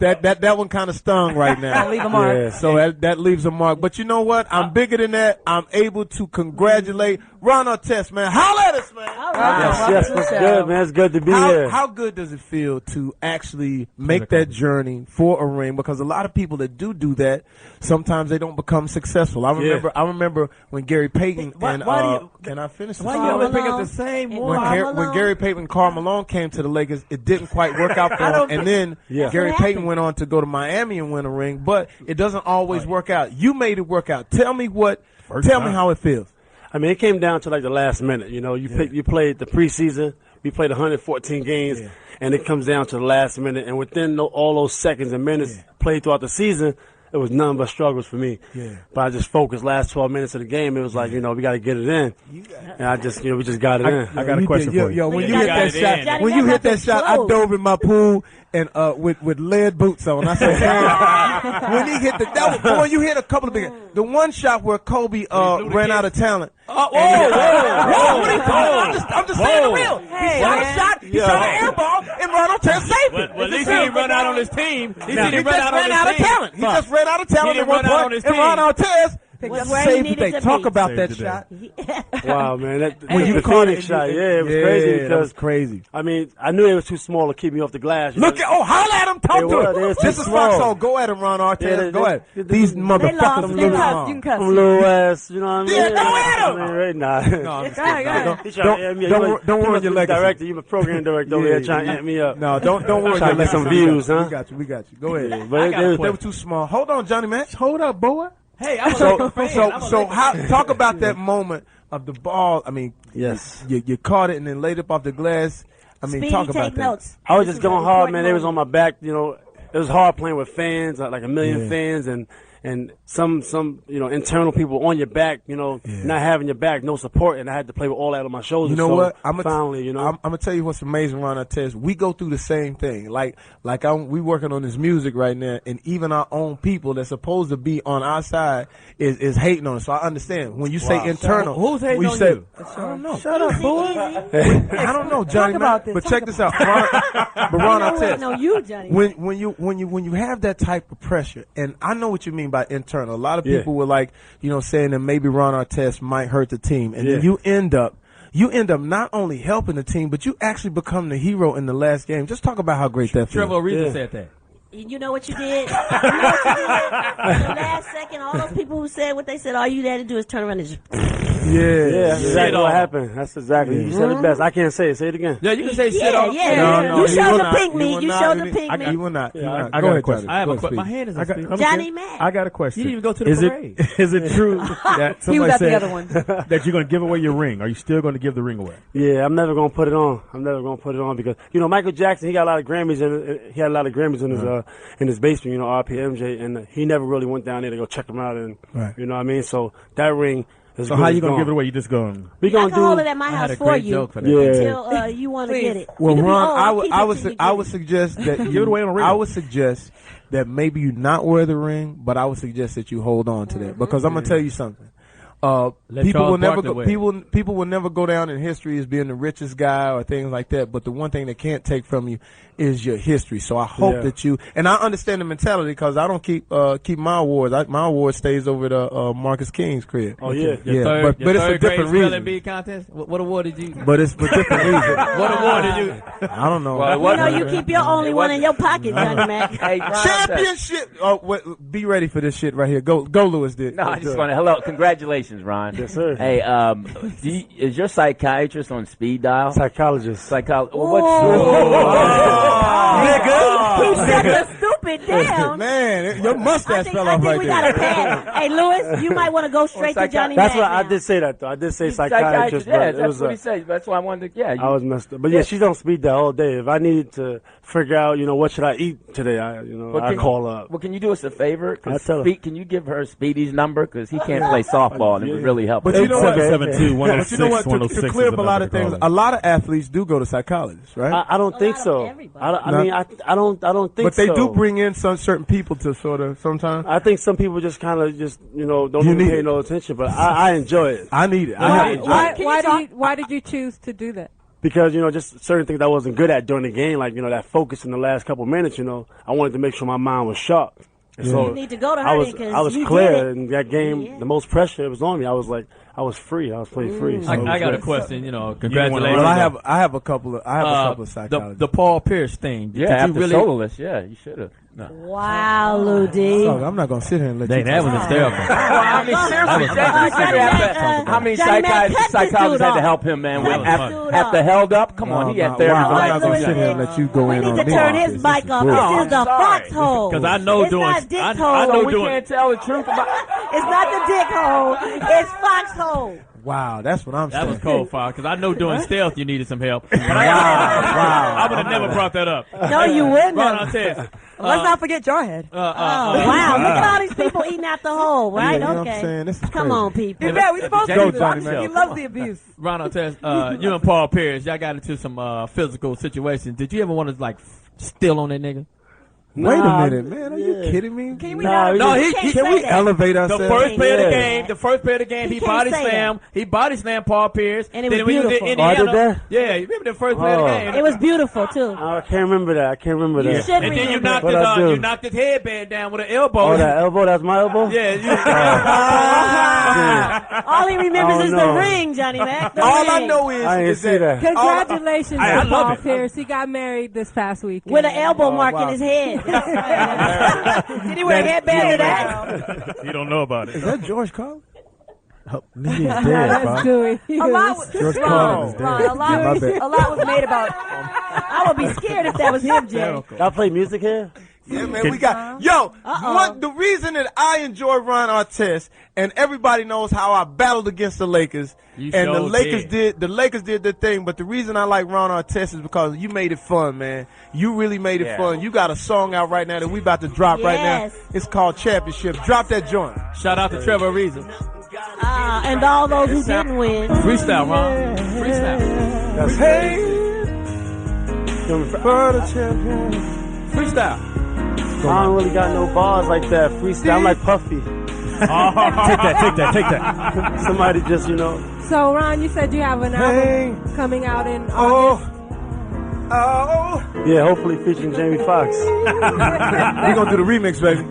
vicious. That one kind of stung right now. Leave a mark. Yeah, so that leaves a mark. But you know what? I'm bigger than that. I'm able to congratulate Ron Artest, man. Holla at us, man. All right. Yes, what's good, man? It's good to be here. How good does it feel to actually make that journey for a ring? Because a lot of people that do that, sometimes they don't become successful. I remember when Gary Payton and why do you- can I finish? Why this? you always Karl pick up Malone. the same And one? Karl When Gary Payton and Karl Malone came to the Lakers, it didn't quite work out for him. And then Yeah. Gary What Payton happened? went on to go to Miami and win a ring, but it doesn't always work out. You made it work out. Tell me tell me how it feels. I mean, it came down to like the last minute. You know, you played the preseason. We played 114 games, and it comes down to the last minute. And within all those seconds and minutes played throughout the season, it was none but struggles for me. Yeah. But I just focused last 12 minutes of the game. It was like, we got to get it in. And I just, we just got it in. I got a question for you. Yo, when You you got hit that it shot, in. Johnny, when you that hit that must shot, I explode. dove in my pool and with lead boots on. I said, man, when he hit boy, you hit a couple of big. The one shot where Kobe ran out of talent. Whoa. What are you doing? I'm just saying the real. He shot a shot. He shot an air ball, and Ron Artest saved it. Well, at least he didn't run out on his team. He He just didn't ran out of talent. He just ran out of talent He at didn't one run out on point, his and team. Ron Artest Was where he saved the needed day. to Talk be. about Saved that the day. shot. Wow, man. When you the caught Phoenix it, shot, it was crazy that because was crazy. I mean, I knew it was too small to keep me off the glass. Look at holla at him, talk They to were, they him. was This too is small. Foxxhole. Go at him, Ron Artest. Yeah, Go ahead. they- These They motherfuckers lost. are They little lost. small. You can cuss. Some little ass, you know what I mean? Yeah, go at him. I mean, right now. No, I'm just kidding. Don't ruin your legacy. Director, you a program director over Yeah, there trying to amp me up. No, don't ruin Trying your to get some legacy. views, huh? We got you. Go ahead. But They were too small. Hold on, Johnny Mack. Hold up, boy. Hey, I'm a So, Laker fan. so how? Talk about that moment of the ball. I mean, Yes. you caught it and then laid up off the glass. I mean, Speedy, talk about take that. notes. I was This just is going an hard, important man. They was on moment. my back, It was hard playing with fans, like a million Yeah. fans, and some internal people on your back, not having your back, no support, and I had to play with all that on my shoulders. You know so what? Finally, I'm gonna tell you what's amazing, Ron Artest. We go through the same thing. We working on this music right now, and even our own people that's supposed to be on our side is hating on us. So I understand when you say internal. Who's hating when you on say, you? I don't know. Shut up, boy. I don't know, Johnny. Talk about man. this. But Talk check this out, Ron I Artest. know you, Johnny. When you have that type of pressure, and I know what you mean about internal. A lot of people were like, saying that maybe Ron Artest might hurt the team, and then you end up not only helping the team, but you actually become the hero in the last game. Just talk about how great that feels. Trevor Ariza said that. You know what you did? In the last second, all those people who said what they said, all you had to do is turn around and just... That's exactly what happened. That's exactly. You said it best. I can't say it. Say it again. Yeah, you can say shit off. No, you showed the pink meat. You showed the pink meat. You will not. I got a question. I have a question. My hand is on Johnny Mack. I got a question. You didn't even go to the parade. Is it true that He was somebody at the said other one. that you're going to give away your ring? Are you still going to give the ring away? Yeah, I'm never gonna put it on. Because Michael Jackson, he got a lot of Grammys in his basement. RPMJ, and he never really went down there to go check him out, and you know what I mean. So that ring. So how you gonna give it away? You just going? I can hold it at my house for you until you want to get it. Well, Ron, I would suggest that give it away on a ring. I would suggest that maybe you not wear the ring, but I would suggest that you hold on to that because I'm gonna tell you something. People will never go down in history as being the richest guy or things like that. But the one thing they can't take from you is your history. So I hope that you, and I understand the mentality because I don't keep my awards. My award stays over to Marcus King's crib. Oh yeah, but it's for different reasons. Spelling bee contest. What award did you? But it's for different reasons. What award did you? I don't know. You keep your only one in your pocket, Johnny Mack. Hey, championship. Be ready for this shit right here. Go, Lewis. No, I just want to. Hello, congratulations, Ron. Yes, sir. Hey, is your psychiatrist on speed dial? Psychologist. Nigga. He shut the stupid down. Man, your mustache fell off right there. I think we got a pad. Hey, Lewis, you might want to go straight to Johnny That's Mack what now. I did say that, though. I did say psychiatrist. Yeah, that's what he said. That's why I wanted to, I was messed up. But yeah, she's on speed dial all day. If I needed to figure out, what should I eat today, I call up. Well, can you do us a favor? I tell her. Can you give her Speedy's number? Because he can't play softball, and it would really help. But you know what? 772-106-106 To clear up a lot of things, a lot of athletes do go to psychologists, right? I don't think so. I don't think so. But they do bring in some certain people to sort of sometimes. I think some people just kind of don't even pay no attention, but I enjoy it. I need it. Why did you choose to do that? Because, just certain things I wasn't good at during the game, like, that focus in the last couple minutes, I wanted to make sure my mind was sharp. Yeah. So you need to go to her I was clear in that game. The most pressure was on me. I was free. I was playing free. So I got a question. Congratulations. Well, I have a couple of psychologists. The Paul Pierce thing. After soloist. Yeah, you should have. No. Wow, Lou D. I'm not gonna sit here and let you. That was hysterical. How many psychologists had to help him, man? After held up, come on, he had therapy. I'm not gonna sit here and let you go in on me. He need to turn his mic off. This is the Foxxhole. Because I know we can't tell the truth about. It's not the dick hole. It's Foxxhole. Wow, that's what I'm saying. That was cold, Fox, because I know doing stealth you needed some help. But I would have never brought that up. No, you wouldn't. Ron Artest. Let's not forget Jarhead. Wow, look at all these people eating out the hole, right? Yeah, you know okay. what I'm saying? This is Come on, people. Yeah, we supposed to Go, do Johnny, that. man. He loves the abuse. Ron Artest, you and Paul Pierce, y'all got into some physical situations. Did you ever want to, steal on that nigga? Wait a minute, man. Are you kidding me? Can we can we elevate ourselves? The first play of the game, he body slammed Paul Pierce. And it was beautiful. I did that? Yeah, you remember the first play of the game? It was beautiful, too. I can't remember that. You should and then you knocked his headband down with an elbow. Oh, that elbow? That's my elbow? Yeah. All he remembers is the ring, Johnny Mack. All I know is that. Congratulations to Paul Pierce. He got married this past week. With an elbow mark in his head. Did he wear a headband to that? You don't know about it. Is that George Carlin? That's Dewey Hughes. A lot was made about. I would be scared if that was him, Jay. Y'all play music here? Yeah, man, we got the reason that I enjoy Ron Artest, and everybody knows how I battled against the Lakers, the Lakers did their thing. But the reason I like Ron Artest is because you made it fun, man. You really made it fun. You got a song out right now that we about to drop right now. It's called Championship. Drop that joint. Shout out to Trevor Ariza. And all those who didn't win. Freestyle, Ron. Freestyle. That's Freestyle. I don't really got no bars like that. Freestyle. I'm like Puffy. Take that. Somebody just, So, Ron, you said you have an album coming out in August. Yeah, hopefully featuring Jamie Foxx. We're going to do the remix, baby.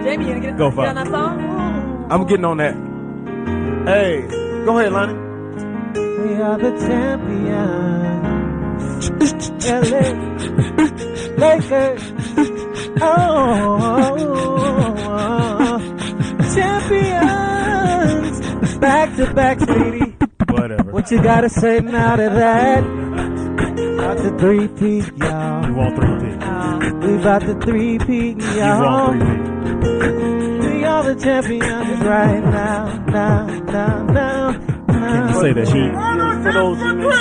Jamie, you gonna Go, get on Fox. that song? I'm getting on that. Hey, go ahead, Lonnie. We are the champions. LA Lakers. Champions. Back to back, Speedy. Whatever. What you gotta say now to that? About to three-peat, y'all. You want 3P. We about to three-peat, You y'all. want 3P. We are the champions right now. Can you say that shit? For those who make it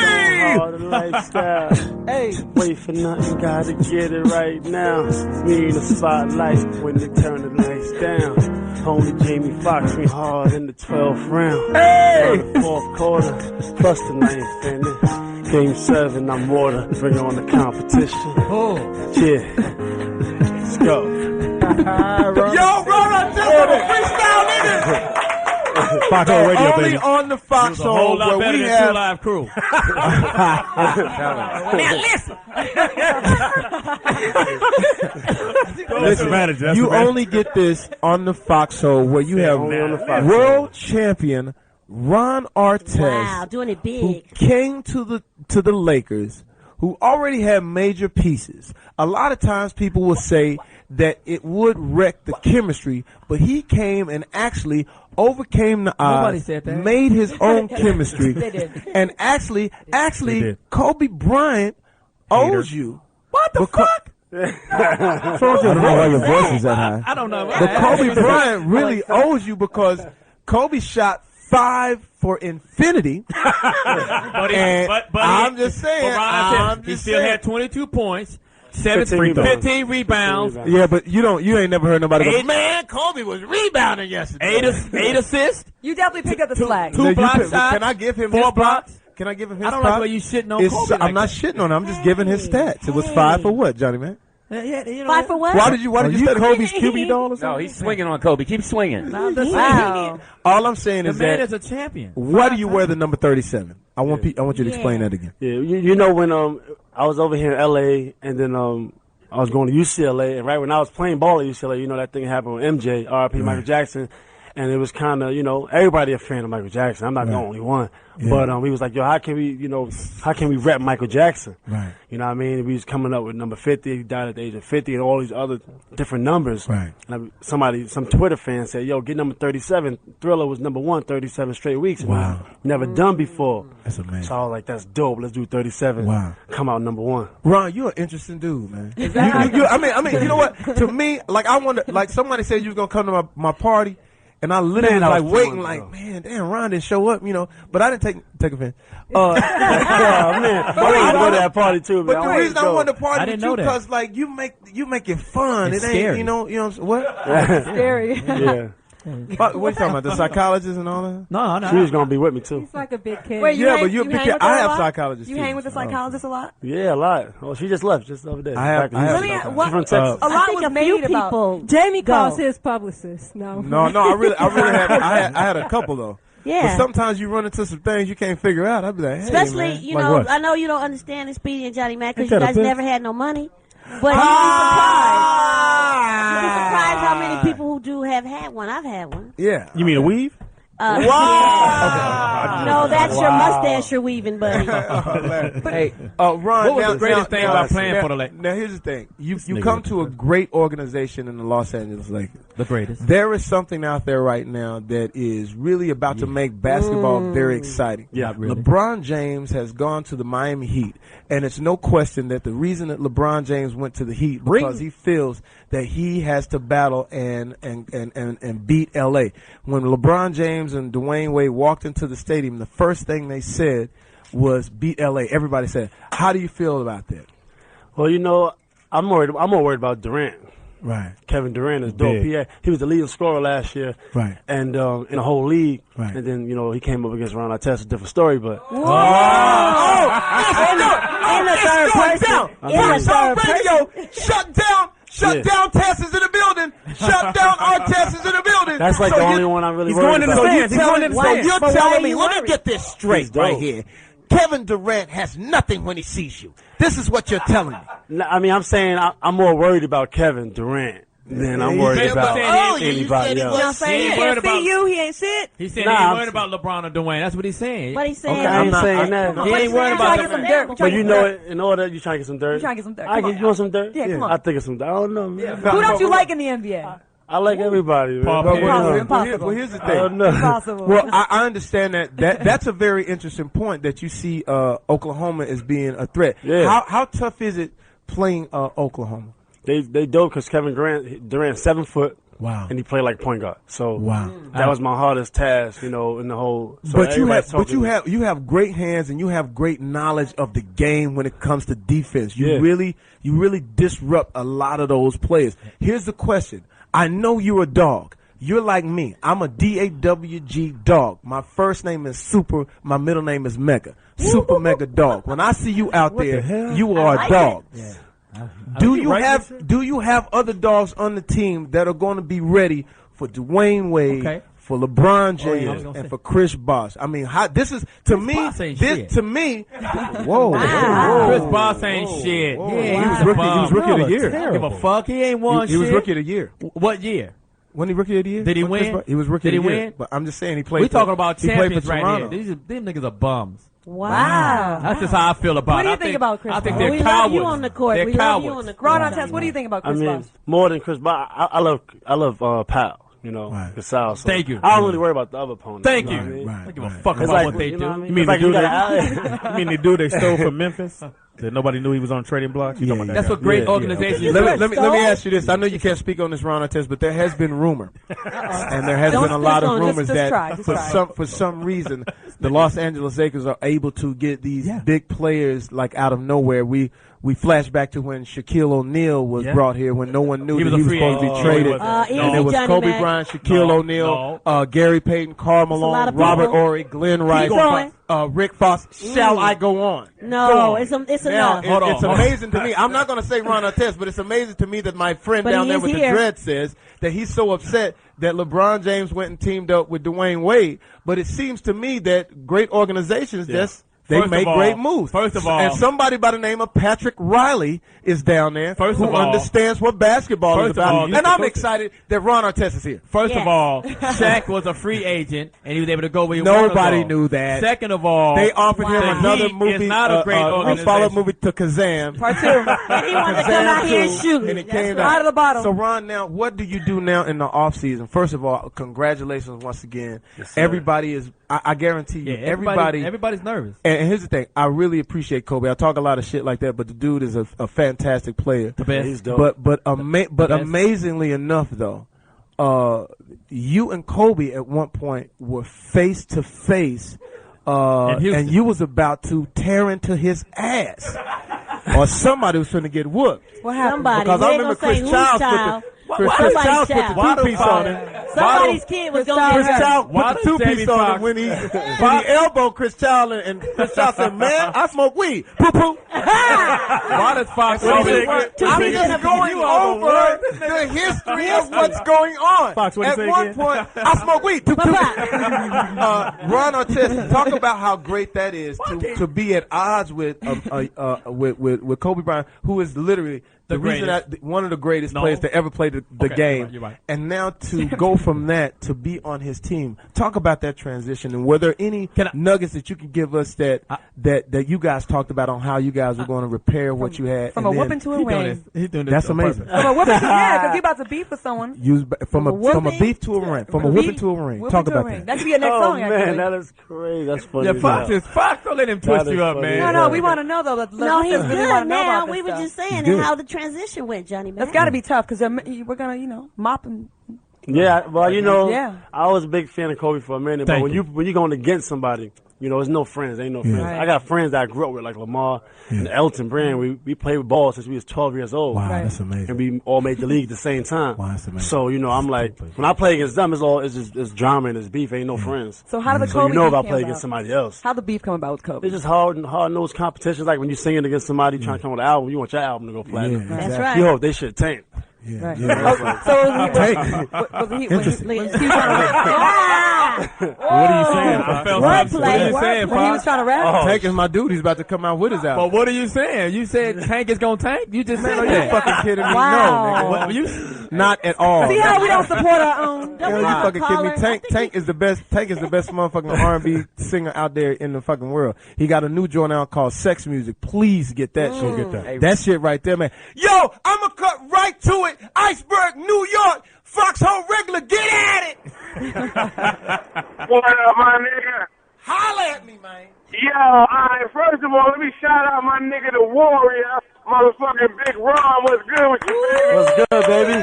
hard, the lifestyle. Hey, Wait for nothing, gotta get it right now. Me in the spotlight when they turn the lights down. Homie Jamie Foxx me hard in the 12th round. Hey! The 4th quarter, plus the 9th inning. Game 7, I'm water, bring on the competition. Oh. Yeah, let's go. Yo, Rora, freestyle, nigga. Foxxhole Radio, Only baby. on the It was a whole Foxxhole lot where better we than have. True Live Crew. Listen, manager, that's You the manager. only get this on the Foxxhole where you have only on the Foxxhole. world champion Ron Artest, Wow, doing it who big. came to the Lakers, who already had major pieces. A lot of times people will say that it would wreck the chemistry, but he came and actually overcame the Nobody odds, said that. made his own chemistry, They did. and actually, They did. Kobe Bryant owes you. What the fuck? I don't know why your voice is that high. I don't know. But Kobe Bryant really owes you because Kobe shot 5 for infinity. But And I'm just saying, But Ron I'm Artest, he just still saying. had 22 points, 15 15 rebounds, Yeah, but you ain't never heard nobody go, Eight- man, Kobe was rebounding yesterday. 8 assists. You definitely picked up the slack. two Now, you block pick- shots, Can I give him 4 his blocks. props? Can I give him his I don't props? like the way you shitting on It's- Kobe. I'm not shitting on him. I'm just giving his stats. It was 5 for what, Johnny, man? Yeah, 5 for what? Why did you study Kobe's QB doll or No, something? he's swinging on Kobe. Keep swinging. Wow. All I'm saying The is man that is a champion. why do you wear the number 37? I want you to explain that again. Yeah, you know when I was over here in LA and then I was going to UCLA, and right when I was playing ball at UCLA, you know that thing happened with MJ, RIP Michael Jackson, and it was kind of, everybody a fan of Michael Jackson. I'm not the only one. Yeah. But we was like, yo, how can we rep Michael Jackson? Right. You know what I mean? We was coming up with number 50. He died at the age of 50 and all these other different numbers. Right. And some Twitter fan said, yo, get number 37. Thriller was number 1, 37 straight weeks. Wow. Never done before. That's amazing. So I was like, that's dope. Let's do 37. Wow. Come out number 1. Ron, you're an interesting dude, man. I mean, you know what? To me, like I wonder, like somebody said you was gonna come to my party, and I literally Man, was I like was waiting, too like, much, man, damn, Ron didn't show up, but I didn't take offense. Oh, man. I wanted to go to that party too, man. But the reason I wanted to I party with didn't you know that. because like you make it fun. It's it ain't scary. you know what? Scary. Yeah. What are you talking about? The psychologist and all that? No. She was going to be with me too. He's like a big kid. Wait, Yeah, but you're a big hang kid. with her I a have lot? psychologists You too. hang with the psychologist a lot? Yeah, a lot. Oh, she just left just the other day. I have- Back in I have Houston. some- What- She's from Texas. A lot I think was a few made about. people. Jamie calls Go. his publicist. No. No, I really had I had a couple though. Yeah. But sometimes you run into some things you can't figure out. I'd be like, hey, Especially, man. you Like know, what? I know you don't understand the Speedy and Johnny Mack because Ain't you that a guys bitch? never had no money. But you'd be surprised. You'd be surprised how many people who do have had one. I've had one. Yeah. You mean a weave? No, that's your mustache you're weaving, buddy. Hey, Ron, What was the greatest thing about playing for the Lakers? Now, here's the thing. You nigga come with to a great organization in the Los Angeles Lakers. The greatest. There is something out there right now that is really about to make basketball very exciting. Yeah, really. LeBron James has gone to the Miami Heat, and it's no question that the reason that LeBron James went to the Heat because he feels that he has to battle and beat LA. When LeBron James and Dwayne Wade walked into the stadium, the first thing they said was beat LA. Everybody said, "How do you feel about that?" Well, I'm more worried about Durant. Right. Kevin Durant is dope. Big. He was the leading scorer last year. Right. And in the whole league. Right. And then, he came up against Ron Artest, a different story, but. In the third person. In the third person. Shut down. Tess is in the building. Shut down. Artest is in the building. That's like the only one I'm really He's worried going in the about. stands. He's going in the stands. You're But why telling are me, you let me worried? get this straight He's dope. right here. Kevin Durant has nothing when he sees you. This is what you're telling me. I mean, I'm saying I'm more worried about Kevin Durant then I'm worried about anybody else. You know what I'm saying? He can't see you. He ain't shit. He said he ain't worried about LeBron or Dwayne. That's what he's saying. What he's saying? Okay, I ain't saying that. He ain't worried about some dirt. But you know it. In order, you trying to get some dirt. You trying to get some dirt. I get you want some dirt? Yeah, come on. I think it's some dirt. I don't know, man. Who don't you like in the NBA? I like everybody, man. Well, here's the thing. Impossible. Well, I understand that's a very interesting point that you see Oklahoma as being a threat. Yeah. How tough is it playing Oklahoma? They dope because Kevin Durant 7 foot. Wow. And he played like point guard. So wow. That was my hardest task, in the whole. So but you have great hands and you have great knowledge of the game when it comes to defense. You really disrupt a lot of those players. Here's the question. I know you're a dog. You're like me. I'm a D-A-W-G dog. My first name is Super. My middle name is Mega. Super Mega Dog. When I see you out there, you are a dog. Yeah. Do you have other dogs on the team that are going to be ready for Dwayne Wade, for LeBron James, and for Chris Bosh? I mean, this is to me. Whoa, Chris Bosh ain't shit. Whoa. Yeah, He was rookie of the year. Give a fuck. He ain't won shit. He was rookie of the year. What year? Wasn't he rookie of the year? Did he win? He was rookie of the year. Win? But I'm just saying he played. We talking about champions right Toronto. here. Them niggas are bums. Wow. That's just how I feel about it. What do you think about Chris I think Bosh? they're We cowards. love you on the court. They're We cowards. love you on the court. Ron Artest, what do you think about Chris Bosh? More than Chris Bosh, I love Powell. Gasol. So Thank you. I don't really worry about the other opponents. Thank you. I don't give a fuck about what they do. You mean the dude they stole from Memphis? That nobody knew he was on trading blocks? That's what great organizations do. Let me ask you this. I know you can't speak on this, Ron Artest, but there has been rumor, and there has been a lot of rumors that for some reason the Los Angeles Lakers are able to get these big players like out of nowhere. We flash back to when Shaquille O'Neal was brought here when no one knew that he was supposed to be traded. And it was Kobe Bryant, Shaquille O'Neal, Gary Payton, Karl Malone, Robert Horry, Glenn Rice, Rick Fox. Shall I go on? No, it's enough. It's amazing to me. I'm not going to say Ron Artest, but it's amazing to me that my friend down there with the dread says that he's so upset that LeBron James went and teamed up with Dwayne Wade. But it seems to me that great organizations they make great moves. First of all, and somebody by the name of Patrick Riley is down there who understands what basketball is about. And I'm excited that Ron Artest is here. First of all, Shaq was a free agent, and he was able to go where he wanted to go. Nobody knew that. Second of all, they offered him another movie, not a great a follow-up movie to Kazam. Part 2. And he wanted to come out here and shoot. And it came out of the bottom. So, Ron, now, what do you do now in the off-season? First of all, congratulations once again. Yes, everybody is, I guarantee you, everybody's nervous. And here's the thing. I really appreciate Kobe. I talk a lot of shit like that, but the dude is a fantastic player. The best. He's dope. But amazingly enough, though, you and Kobe at one point were face to face, and you was about to tear into his ass, or somebody was trying to get whooped. What happened? Somebody. Because I remember Chris Childs put the two-piece on him. Somebody's kid was going to Chris get hurt. Child put the two-piece on him when he elbowed Chris Child, and Chris Child said, "Man, I smoke weed." Poo-poo. Why does Fox I'm just going over the history of what's going on. Fox, what At one point, I smoke weed. Ron Artest, talk about how great that is to be at odds with Kobe Bryant, who is literally the reason one of the greatest players to ever play the game. You're right. And now to go from that to be on his team. Talk about that transition, and were there any nuggets that you could give us that you guys talked about on how you guys were going to repair what you had? From a whooping to a ring. That's amazing. From a whooping to because you're about to beef with someone. From a beef to a ring. From a whooping to a ring. Talk about that. That could be your next song, actually. Man, that is crazy. That's funny. Yeah, Fox, don't let him twist you up, man. No, we want to know, though. No, he's really good now. We We were just saying how the transition went, Johnny. That's got to be tough because we're going to, mop and. Yeah, well, I was a big fan of Kobe for a minute, but when you're going against somebody, there's no friends. Ain't no friends. Right. I got friends that I grew up with, like Lamar and Elton Brand. We played with ball since we was 12 years old. Wow, that's amazing. And we all made the league at the same time. Wow, that's amazing. So, I'm like, when I play against them, it's drama and it's beef. Ain't no friends. So how did the Kobe if I play against somebody else. How the beef come about with Kobe? It's just hard-nosed competitions. Like when you're singing against somebody trying to come with an album, you want your album to go platinum. Yeah, that's right. You hope they should tank. Yeah, right. So was he What are you saying? I felt something. What are you saying, When he was trying to rap. Tank is my dude. He's about to come out with his album. But what are you saying? You said Tank is gonna tank? You just said Are you that. fucking kidding me? Wow. No, nigga. Not at all. See how we don't support our own? Are you fucking kidding me? Tank is the best. Tank is the best motherfucking R&B singer out there in the fucking world. He got a new joint out called Sex Music. Please get that shit. Get that. That shit right there, man. Yo, I'ma cut right to it. Iceberg, New York. Foxxhole regular. Get at it. What up, my nigga? Holla at me, man. Yo, alright, first of all, let me shout out my nigga the Warrior, motherfucking Big Ron. What's good with you, baby? What's good, baby?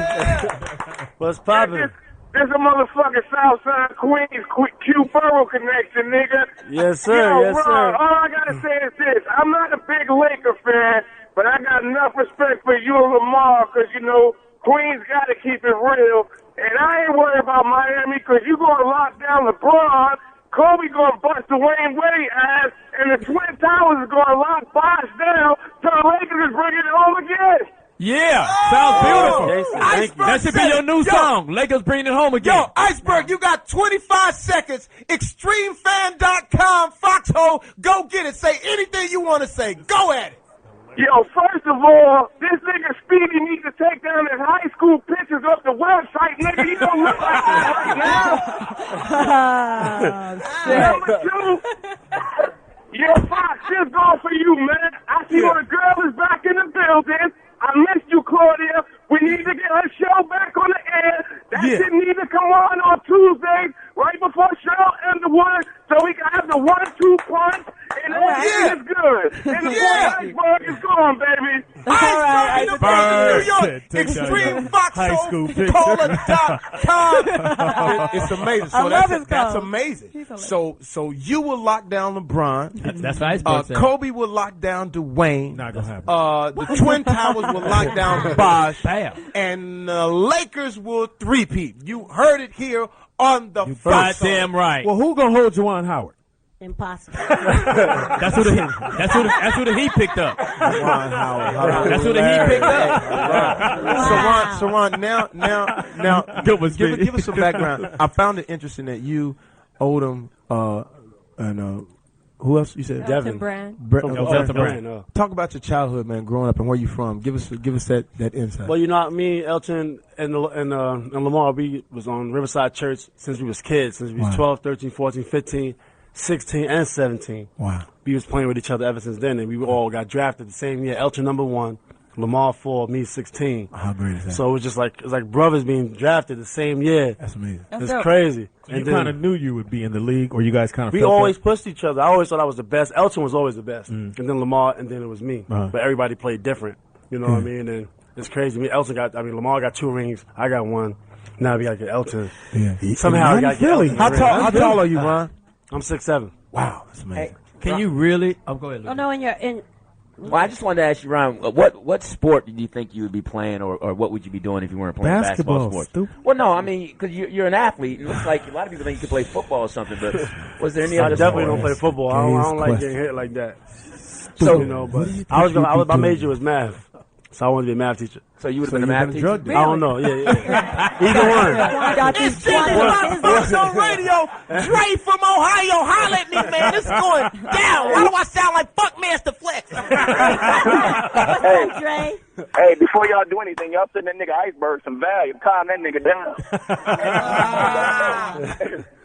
What's poppin'? This a motherfucking Southside Queens Q Borough connection, nigga. Yes, sir. Yo, Yes, Ron, sir. all I gotta say is this. I'm not a big Laker fan, but I got enough respect for you and Lamar, because, you know, Queens gotta keep it real. And I ain't worried about Miami, because you gonna lock down LeBron, Kobe gonna bust Dwayne Wade ass, and the Twin Towers is gonna lock Bosh down, so the Lakers is bringing it home again. Yeah, sounds beautiful. Thank you. That should be your new song. Lakers bringing it home again. Yo, Iceberg, you got 25 seconds. ExtremeFan.com, Foxxhole. Go get it. Say anything you want to say. Go at it. Yo, first of all, this nigga Speedy needs to take down his high school pictures off the website, nigga. He don't look like that right now. Number two, yo, Fox, this going for you, man. I see all the girl is back in the building. I missed you, Claudia. We need to get her show back on the air. That shit need to come on Tuesdays, right before Cheryl Underwood, so we can have the 1-2 punch, and everything is good. And the Iceberg is gone, baby. Iceberg, New York, ExtremeFoxxhole.com. It's amazing. So that's amazing. So you will lock down LeBron. That's what Iceberg said. Kobe will lock down Dwayne. Not gonna happen. The Twin Towers will lock down Bosh. Bam. And the Lakers will three-peat. You heard it here on the Goddamn right. Well, who gonna hold Juwan Howard? Impossible. That's who the Heat picked up. That's who the Heat picked up. So Ron, now, give us some background. I found it interesting that you, Odom, and who else you said? Devin. Brand. Talk about your childhood, man, growing up and where you from. Give us that insight. Well, you know, me, Elton, and Lamar, we was on Riverside Church since we was kids, since we was 12, 13, 14, 15, 16, and 17. Wow. We was playing with each other ever since then, and we all got drafted the same year. Elton number 1, Lamar 4, me 16. How great is that? So it was just like brothers being drafted the same year. That's amazing. It's crazy. So you kind of knew you would be in the league, or you guys kind of. We always pushed each other. I always thought I was the best. Elton was always the best, and then Lamar, and then it was me. But everybody played different. You know what I mean? And it's crazy. Lamar got 2 rings. I got 1. Now we got to get Elton. Yeah. Somehow I got to get Elton. How tall are you, Ron? I'm 6'7". Wow, that's amazing. Can you really? Oh, go ahead. Oh no, in. Well, I just wanted to ask you, Ron, what sport do you think you would be playing, or what would you be doing if you weren't playing basketball sports? Stupid. Well, no, I mean, because you're an athlete, and it looks like a lot of people think you could play football or something, but was there any other sport? I definitely don't play football. I don't like getting hit like that. So, you know, but my major was math, so I wanted to be a math teacher. So you would have been a math teacher? Really? I don't know. Yeah. Either one. This is Foxxhole Radio. Dre from Ohio, holla at me, man. This is going down. Why do I sound like Funkmaster Flex? What's up, Dre? Hey, before y'all do anything, y'all send that nigga Iceberg some value. Calm that nigga down.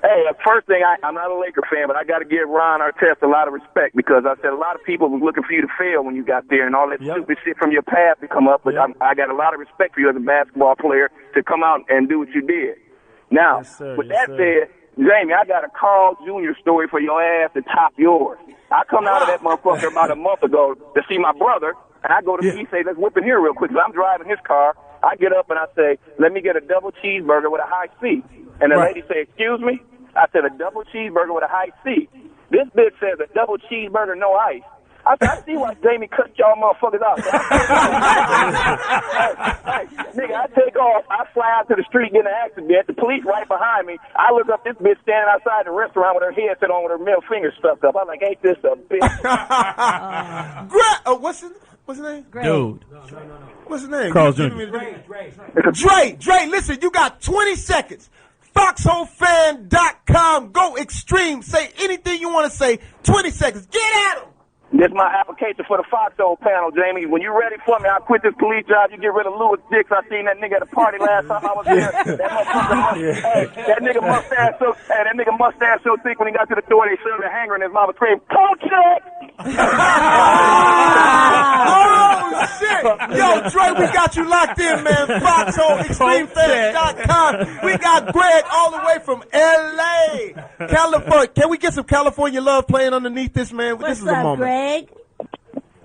Hey, first thing, I'm not a Laker fan, but I got to give Ron Artest a lot of respect, because I said a lot of people was looking for you to fail when you got there, and all that stupid shit from your past to come up. But I got a lot of respect for you as a basketball player to come out and do what you did. Now, with that said, Jamie, I got a Carl Jr. story for your ass to top yours. I come out of that motherfucker about a month ago to see my brother, and I go to he say, let's whip in here real quick, because I'm driving his car. I get up and I say, let me get a double cheeseburger with a high C. And the lady say, excuse me? I said, a double cheeseburger with a high C. This bitch says a double cheeseburger, no ice. I said, I see why Jamie cut y'all motherfuckers out. Hey, nigga, I take off. I fly out to the street, get in an accident. The police right behind me. I look up, this bitch standing outside the restaurant with her headset on with her middle finger stuck up. I'm like, ain't this a bitch? What's his name? Dude. What's his name? Carl Jr. Dre, listen, you got 20 seconds. Foxxholefan.com. Foxxhole Extreme. Say anything you want to say. 20 seconds. Get at him. This is my application for the Foxxhole panel, Jamie. When you're ready for me, I'll quit this police job. You get rid of Louis Dix. I seen that nigga at a party last time I was there. That nigga mustache so thick when he got to the door, they served a hanger in his mouth screamed, "Coach check!" Oh, shit. Yo, Dre, we got you locked in, man. FoxxholeExtremeFans.com. We got Greg all the way from L.A. California. Can we get some California love playing underneath this, man? This is a moment. Greg?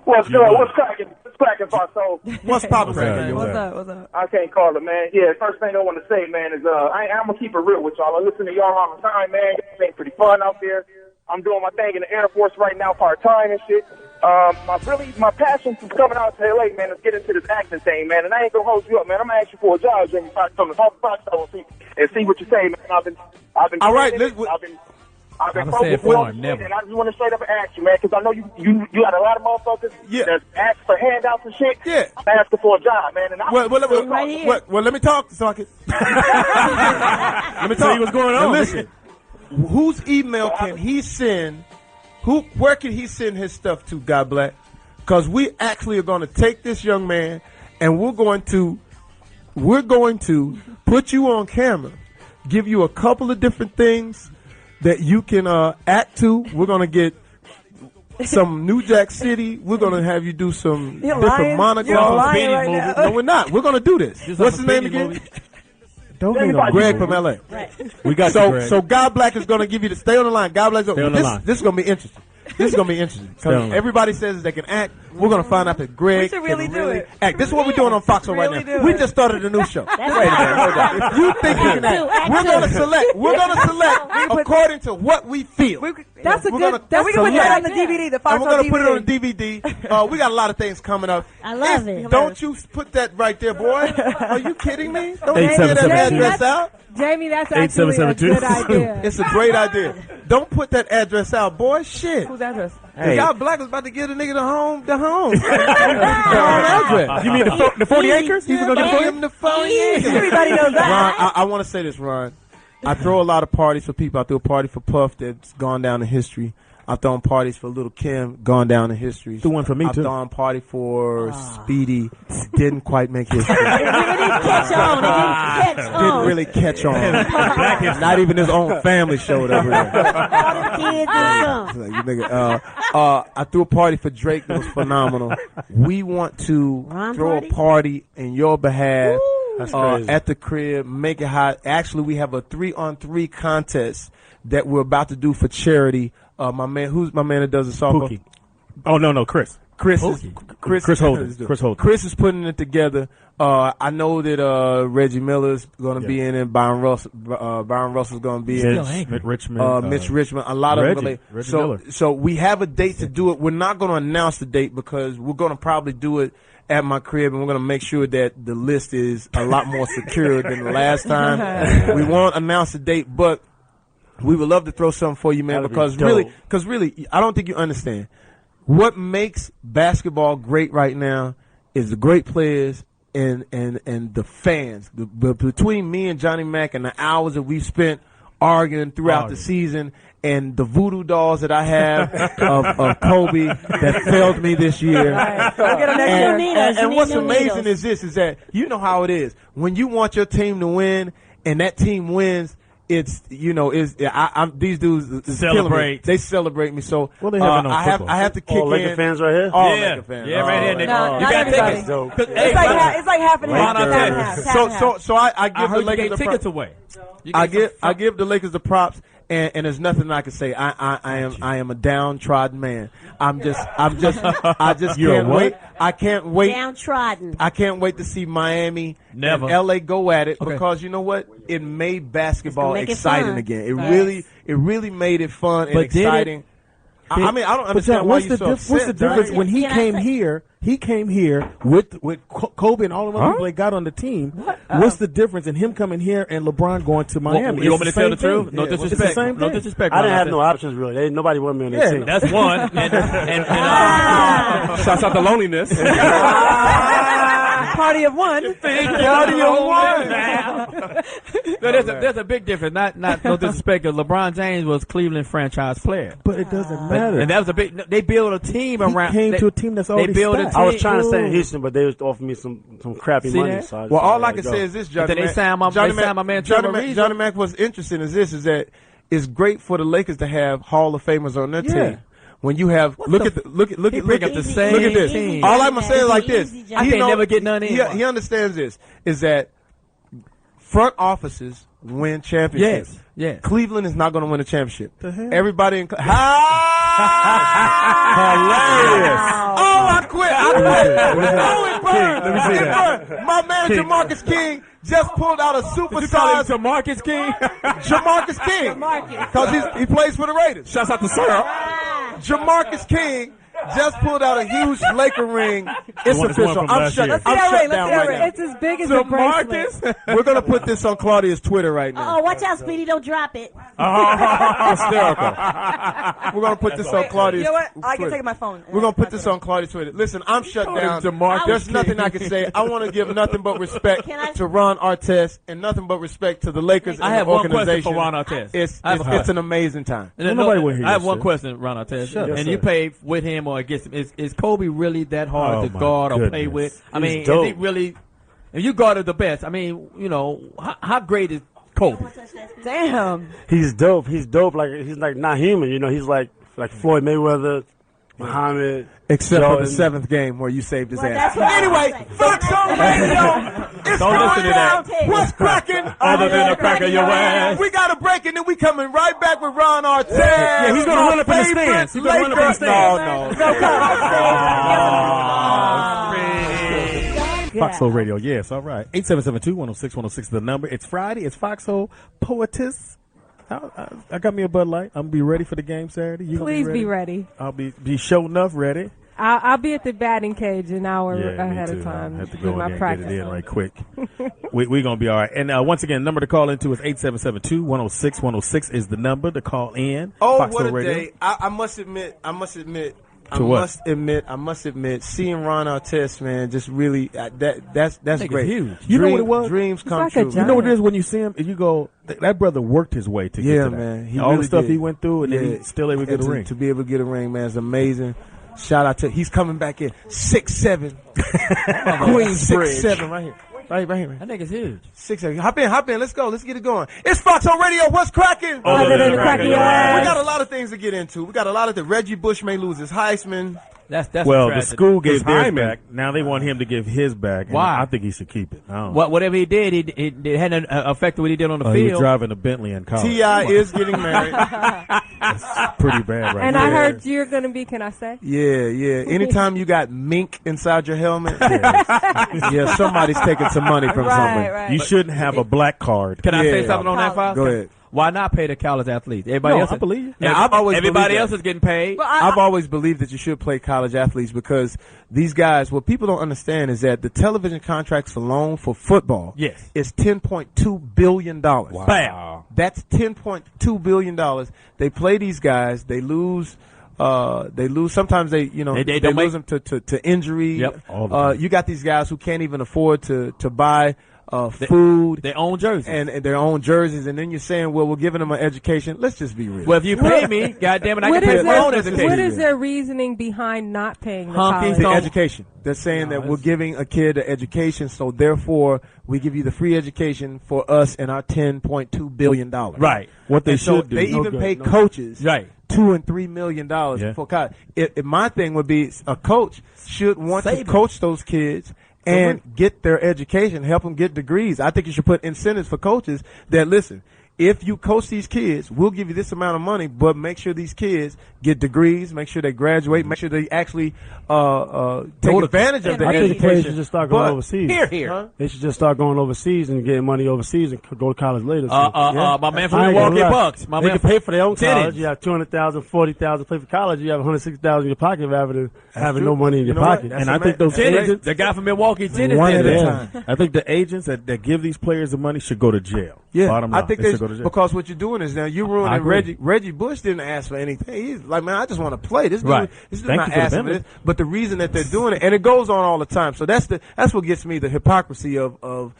What's good? What's cracking? What's cracking, Foxxhole? What's poppin', man? What's up? I can't call it, man. Yeah, first thing I want to say, man, is I'm going to keep it real with y'all. I listen to y'all all the time, man. Y'all ain't pretty fun out there. I'm doing my thing in the Air Force right now, part-time and shit. My passion for coming out to LA, man, is get into this acting thing, man. And I ain't gonna hold you up, man. I'm gonna ask you for a job, Jamie Foxx, on the Foxxhole and see what you say, man. I've been. All right, I've been focused on it, and I just want to straight up ask you, man, because I know you got a lot of motherfuckers that's asking for handouts and shit. Yeah. I'm asking for a job, man. And let me talk so I can. Let me talk. See what's going on. Now listen, whose email can he send? Where can he send his stuff to, God Black? Because we actually are going to take this young man and we're going to put you on camera, give you a couple of different things that you can act to. We're going to get some New Jack City. We're going to have you do some different monographs. No, we're not. We're going to do this. What's his name again? Greg from LA. Right. We got you, Greg. So God Black is going to give you stay on the line. God Black, stay on the line. This is going to be interesting. This is going to be interesting. Because everybody says they can act. We're going to find out that Greg can really act. This is what we're doing on Foxxhole right now. We just started a new show. That's Wait a minute. Hold on. If you think you can act, we're going to select according to what we feel. That's a good. We can put that on the DVD. The Foxxhole and we're going to put it on the DVD. We got a lot of things coming up. I love it. Don't you put that right there, boy. Are you kidding me? Don't you get that address out. Jamie, that's actually a good idea. It's a great idea. Don't put that address out, boy. Shit. Whose address? Hey. God Black was about to give the nigga the home. The home address. You mean the 40 acres? He's going to give him the 40 acres. Everybody knows that. Ron, I want to say this, Ron. I throw a lot of parties for people. I threw a party for Puff that's gone down in history. I've thrown parties for Little Kim, gone down in history. Do one for me, too. I've thrown a party for Speedy, didn't quite make history. It didn't catch on. Didn't really catch on. Not even his own family showed up. I threw a party for Drake that was phenomenal. We want to throw a party in your behalf at the crib, make it hot. Actually, we have a 3-on-3 contest that we're about to do for charity. Who's my man that does the softball? Pookie. Oh no, Chris. Chris Holden. Chris is putting it together. I know that Reggie Miller's going to be in it. Byron Russell's going to be in it. Mitch Richmond. A lot of them. So we have a date to do it. We're not going to announce the date because we're going to probably do it at my crib, and we're going to make sure that the list is a lot more secure than the last time. We won't announce the date, but we would love to throw something for you, man, because really, I don't think you understand. What makes basketball great right now is the great players and the fans. Between me and Johnny Mack and the hours that we've spent arguing throughout the season and the voodoo dolls that I have of Kobe that failed me this year. And what's amazing is this, is that you know how it is. When you want your team to win and that team wins, these dudes celebrate. They celebrate me. So I have to kick in. Laker fans right here. All Laker fans. Yeah, right here. No, you got tickets. It's like half and half. So I give the Lakers the tickets away. I give the Lakers the props. And there's nothing I can say. I am a downtrodden man. I just can't wait. I can't wait. Downtrodden. I can't wait to see Miami and LA go at it because you know what? It made basketball exciting again. It really made it fun and exciting. I mean, I don't understand why you're so upset. What's the difference when he came here? He came here with Kobe and all the other people that got on the team. What's the difference in him coming here and LeBron going to Miami? You want me to tell the truth? No disrespect. No disrespect. I didn't have no options really. Nobody wanted me on their team. That's one. And shouts out to loneliness. Party of one. Party of one. No, there's a big difference. Not no disrespect. LeBron James was Cleveland franchise player, but it doesn't matter. And that was a big. They build a team around. He came to a team that's already stacked. I was trying to stay in Houston, but they was offering me some crappy money. So well, all I can say is this, Johnny Mack. Johnny Mack. What's interesting is this: is that it's great for the Lakers to have Hall of Famers on their team. When you have look at this. Team. All I'm gonna say is like this: I can't never get none in. He understands this. Is that front offices win championships? Yes. Cleveland is not going to win a championship. Everybody in hilarious. Oh, I quit. Oh, it burned. Let me see that. My man Jamarcus King just pulled out a supersized Jamarcus King. Jamarcus King, because he plays for the Raiders. Shouts out to Syrup. Jamarcus King just pulled out a huge Laker ring. It's official. I'm shut down right now. It's as big as a bracelet. We're going to put this on Claudia's Twitter right now. Oh, watch out, Speedy. Don't drop it. Hysterical. We're going to put this on Claudia's You know what? I can Twitter. take my phone. We're going to put this on Claudia's Twitter. Listen, I'm shut down. There's nothing I can say. I want to give nothing but respect to Ron Artest and nothing but respect to the Lakers and the organization. One question for Ron Artest. It's an amazing time. I have one question, Ron Artest. And you played with him or against him. Is Kobe really that hard to guard or play with? I mean, is he really? If you guarded the best, I mean, you know, how great is Kobe? Damn. He's dope. He's dope. Like he's like not human. You know, he's like Floyd Mayweather, Muhammad. Except Jordan. for the 7th game where you saved his ass. Anyway, Foxxhole Radio. It's going down. What's cracking? Other than the crack of your ass. We got a break and then we coming right back with Ron Artest. Yeah, he's going to run up in the stands. He's going to run up in the stands. Foxxhole Radio, yes, all right. 877-2-106-106 is the number. It's Friday. It's Foxxhole Poetess. I got me a Bud Light. I'm going to be ready for the game Saturday. You Please be ready. I'll be show enough ready. I'll be at the batting cage an hour ahead me too. of time. I have to do go my in practice. and get it in right quick. We're going to be all right. And once again, the number to call into is 877-2-106-106 is the number to call in. Oh, Foxxhole what a Radio. day. I must admit, seeing Ron Artest, man, just really, that's great. Huge. You know what it was? Dreams come like a true. giant. You know what it is when you see him and you go, that brother worked his way to get to that. Man. He all really the stuff did. he went through, and then he's still able to get a ring. To be able to get a ring, man, is amazing. Shout out to, he's coming back in 6'7". Queensbridge. 6'7", right here. Right here. I think it's huge. 6'7". Hop in. Let's go. Let's get it going. It's Foxxhole Radio. What's cracking? Other than the crack of your ass. We got a lot of things to get into. We got a lot of Reggie Bush may lose his Heisman. That's well, the school gave theirs back. Now they want him to give his back. And Why? I think he should keep it. Whatever he did, it hadn't affected what he did on the field. He was driving a Bentley in college. T.I. is getting married. That's pretty bad right And now. I heard you're going to be, can I say? Yeah. Anytime you got mink inside your helmet, somebody's taking some money from somewhere. Right. You shouldn't have a black card. Can I say something on that, Fox? Go ahead. Why not pay the college athletes? Everybody else, I believe you. Yeah, everybody else is getting paid. Well, I've always believed that you should play college athletes because these guys, what people don't understand is that the television contracts alone for football is $10.2 billion. Wow. That's $10.2 billion. They play these guys. They lose. Sometimes they lose them to injury. Yep. You got these guys who can't even afford to buy food, their own jerseys, and their own jerseys, and then you're saying, "Well, we're giving them an education." Let's just be real. Well, if you pay me, goddamn it, I can pay for my own education. What is their reasoning behind not paying the college? The education. They're saying that we're giving a kid an education, so therefore we give you the free education for us and our $10.2 billion. Right. What they should do. They even pay coaches $2 and $3 million for college. My thing would be a coach should want to coach those kids and get their education, help them get degrees. I think you should put incentives for coaches that, listen, if you coach these kids, we'll give you this amount of money, but make sure these kids get degrees, make sure they graduate, make sure they actually take advantage of their I think education. players should just start going overseas. Here. They should just start going overseas and getting money overseas and go to college later. My man from Milwaukee Bucks. They can pay for their own college. You have $200,000, $40,000 play for college. You have $160,000 in your pocket rather than having no money in your pocket. And I think those agents, the guy from Milwaukee, one at a time. I think the agents that give these players the money should go to jail. Yeah, Bottom line. I think they should go to jail. Because what you're doing is now you're I ruining agree. Reggie Bush didn't ask for anything. He's like, man, I just want to play. This dude, Right. this dude's Thank not you for the asking for benefit. this. But the reason that they're doing it, and it goes on all the time. So that's what gets me, the hypocrisy of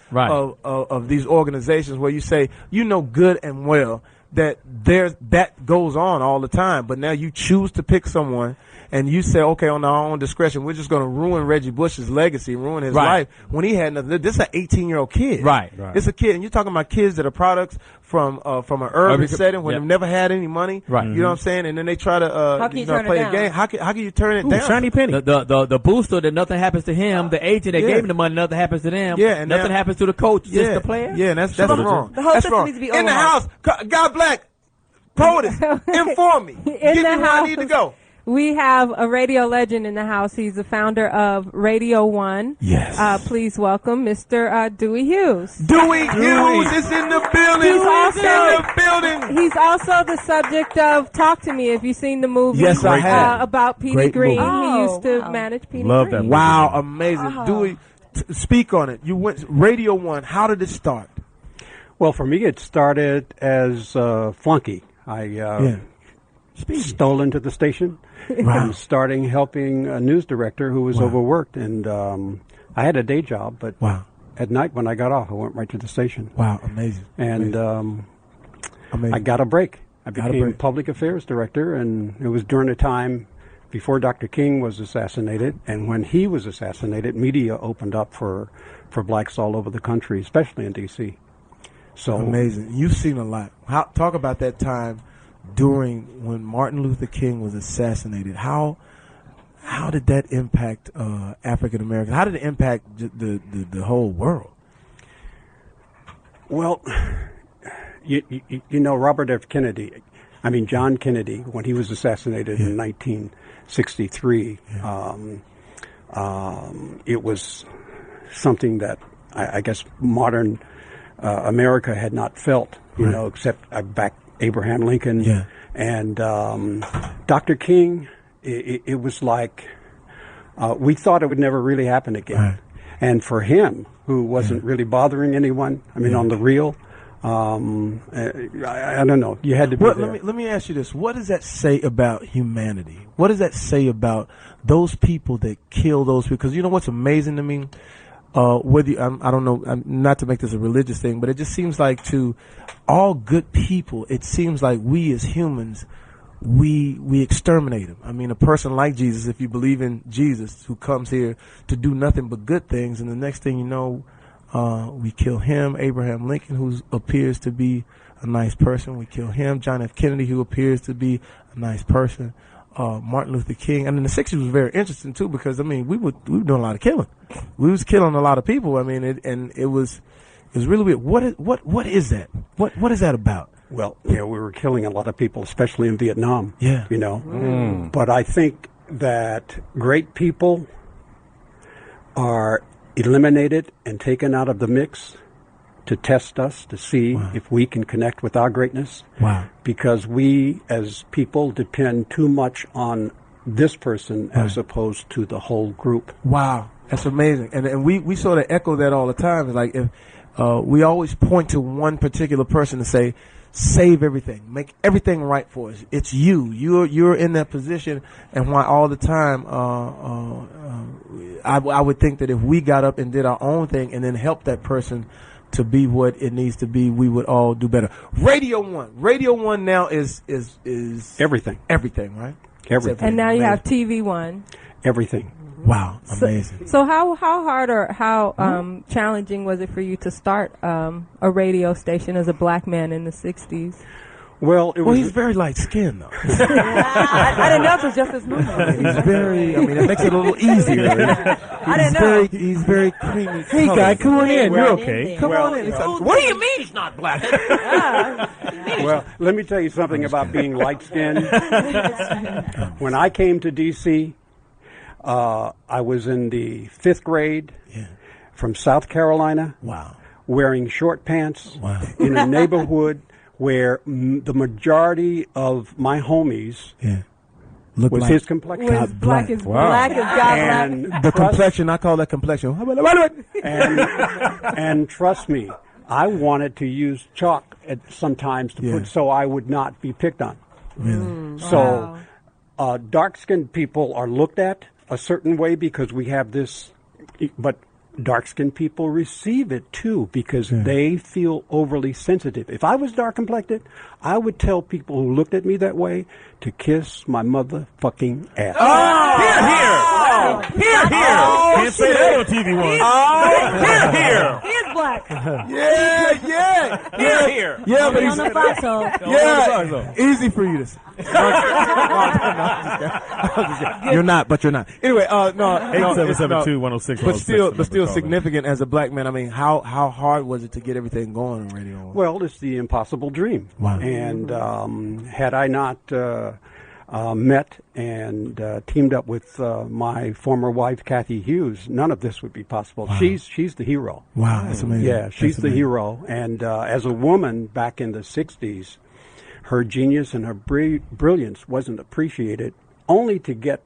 these organizations where you say, you know good and well that that goes on all the time, but now you choose to pick someone and you say, okay, on our own discretion, we're just going to ruin Reggie Bush's legacy, ruin his life when he had nothing. This is an 18-year-old kid. Right. It's a kid, and you're talking about kids that are products from an urban setting where they've never had any money. Right. You know what I'm saying? And then they try to How can you turn play it a down? game. How can you turn it down? Shiny penny. The booster that nothing happens to him, the agent that gave him the money, nothing happens to them. Yeah, and nothing now- happens to the coach, just the player. Yeah, and that's wrong. The whole That's system wrong. needs to be In the house, overhauled. God Black, Poetess, inform me. In Get the me where I need to house. go. We have a radio legend in the house. He's the founder of Radio One. Yes. Please welcome Mr. Dewey Hughes. Dewey Hughes is in the building. He's also the subject of Talk to Me. If you've seen the movie, Yes, I have. About Petey Great Green. movie. He used to manage Petey Love Green. that Wow, amazing. Dewey, speak on it. You went Radio One. How did it start? Well, for me, it started as flunky. I stole into the station and starting helping a news director who was overworked. And I had a day job, but at night when I got off, I went right to the station. Wow, amazing. And amazing. I got a break. I Got a became break. public affairs director, and it was during a time before Dr. King was assassinated. And when he was assassinated, media opened up for blacks all over the country, especially in D.C. So Amazing. You've seen a lot. Talk about that time during when Martin Luther King was assassinated. How did that impact African Americans? How did it impact the whole world? Well, you know, John Kennedy, when he was assassinated in 1963, it was something that I guess modern America had not felt, you know, except back Abraham Lincoln. And Dr. King, it was like we thought it would never really happen again. And for him, who wasn't really bothering anyone, on the real, I don't know. You had to be there. Let me ask you this. What does that say about humanity? What does that say about those people that kill those people? Because you know what's amazing to me? I don't know, not to make this a religious thing, but it just seems like to all good people, it seems like we as humans, we exterminate them. A person like Jesus, if you believe in Jesus, who comes here to do nothing but good things, and the next thing you know, we kill him. Abraham Lincoln, who appears to be a nice person, we kill him. John F. Kennedy, who appears to be a nice person. Martin Luther King, and in the 60s was very interesting too, because we were doing a lot of killing. We was killing a lot of people. It was really weird. What is that? What is that about? Well, we were killing a lot of people, especially in Vietnam. Yeah. You know. But I think that great people are eliminated and taken out of the mix to test us, to see if we can connect with our greatness. Wow. Because we, as people, depend too much on this person as opposed to the whole group. Wow. That's amazing. And we sort of echo that all the time. It's like if we always point to one particular person to say, save everything, make everything right for us. It's you. You're in that position, and why all the time I would think that if we got up and did our own thing and then helped that person to be what it needs to be, we would all do better. Radio One now is everything, right? Everything. And now you have TV One. Everything. Wow, amazing. So how hard or how challenging was it for you to start a radio station as a black man in the 60s? Well, he's very light skinned though. I didn't know it was just his movie. He's very. It makes it a little easier. I didn't know. He's very creamy. Hey, guy, come on in. You're okay. Come on in. What do you mean he's not black? Well, let me tell you something about being light-skinned. When I came to D.C., I was in the 5th grade from South Carolina. Wow. Wearing short pants in a neighborhood where the majority of my homies was his complexion. Was black as black as God and the complexion, I call that complexion. And trust me, I wanted to use chalk sometimes to put so I would not be picked on. So dark-skinned people are looked at a certain way because we have this, but dark-skinned people receive it too because they feel overly sensitive. If I was dark-complected, I would tell people who looked at me that way to kiss my motherfucking ass. Here. Can't say that on TV once. Here. He is black. Here. Yeah, but he's on the Foxxhole. easy for you to say. You're not, but you're not. Anyway, no. 8772-106. But still significant as a black man. I mean, how hard was it to get everything going on radio? Well, it's the impossible dream. Wow. And had I not met and teamed up with my former wife, Kathy Hughes, none of this would be possible. Wow. She's the hero. Wow, that's amazing. Yeah, she's the hero. And as a woman back in the 60s, her genius and her brilliance wasn't appreciated only to get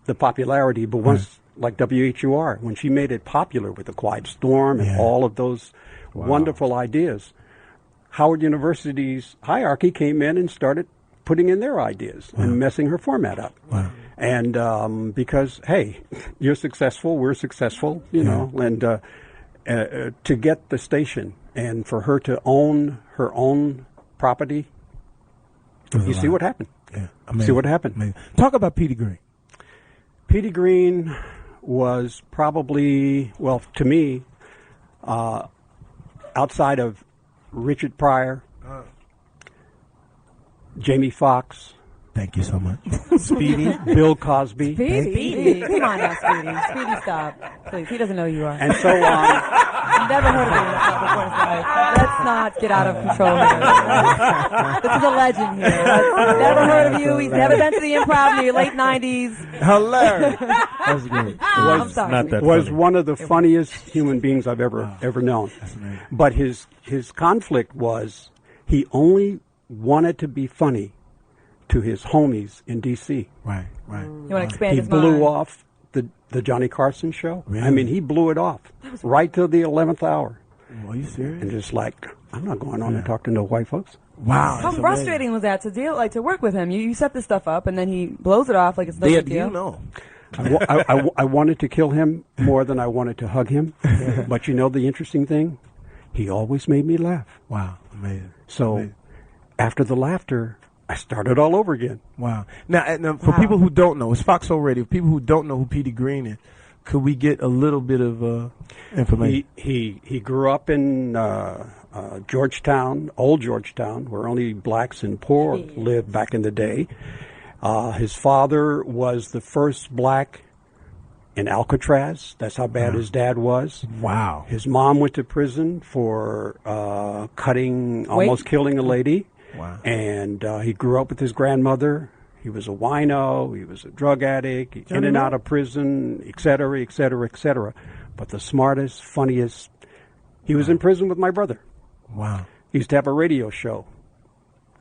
the popularity, but once, like WHUR, when she made it popular with the Quiet Storm and all of those wonderful ideas, Howard University's hierarchy came in and started putting in their ideas and messing her format up. Wow. And because, hey, you're successful, we're successful, you know, and to get the station and for her to own her own property, you see what happened. Yeah, see what happened. Amazing. Talk about Petey Green. Petey Green was probably, well, to me, outside of Richard Pryor, Jamie Foxx. Thank you so much. Speedy, Bill Cosby. Speedy. Come on now, Speedy. Speedy, stop. Please, he doesn't know who you are. And so on. Never heard of you before his life. Let's not get out of control here. This is a legend here. Never heard of you. He's never been to the Improv in the late 90s. Hilarious. That's great. I'm sorry. Not that was funny. one of the funniest human beings I've ever known. But his conflict was he only wanted to be funny to his homies in D.C. Right. You want to expand He his mind? blew off the Johnny Carson show. Really? I mean, he blew it off right till the 11th hour. Are you serious? And just like, I'm not going on and talk to no white folks. Wow. How frustrating was that to work with him? You set this stuff up and then he blows it off like it's no big deal. You know. I wanted to kill him more than I wanted to hug him. But you know the interesting thing? He always made me laugh. Wow. Amazing. So after the laughter, I started all over again. Wow. Now for people who don't know, it's Foxxhole Radio. People who don't know who Petey Green is, could we get a little bit of information? He grew up in Georgetown, old Georgetown, where only blacks and poor lived back in the day. His father was the first black in Alcatraz. That's how bad his dad was. Wow. His mom went to prison for almost killing a lady. Wow. And he grew up with his grandmother. He was a wino. He was a drug addict. In and out of prison, et cetera, et cetera, et cetera. But the smartest, funniest, he was in prison with my brother. Wow. He used to have a radio show.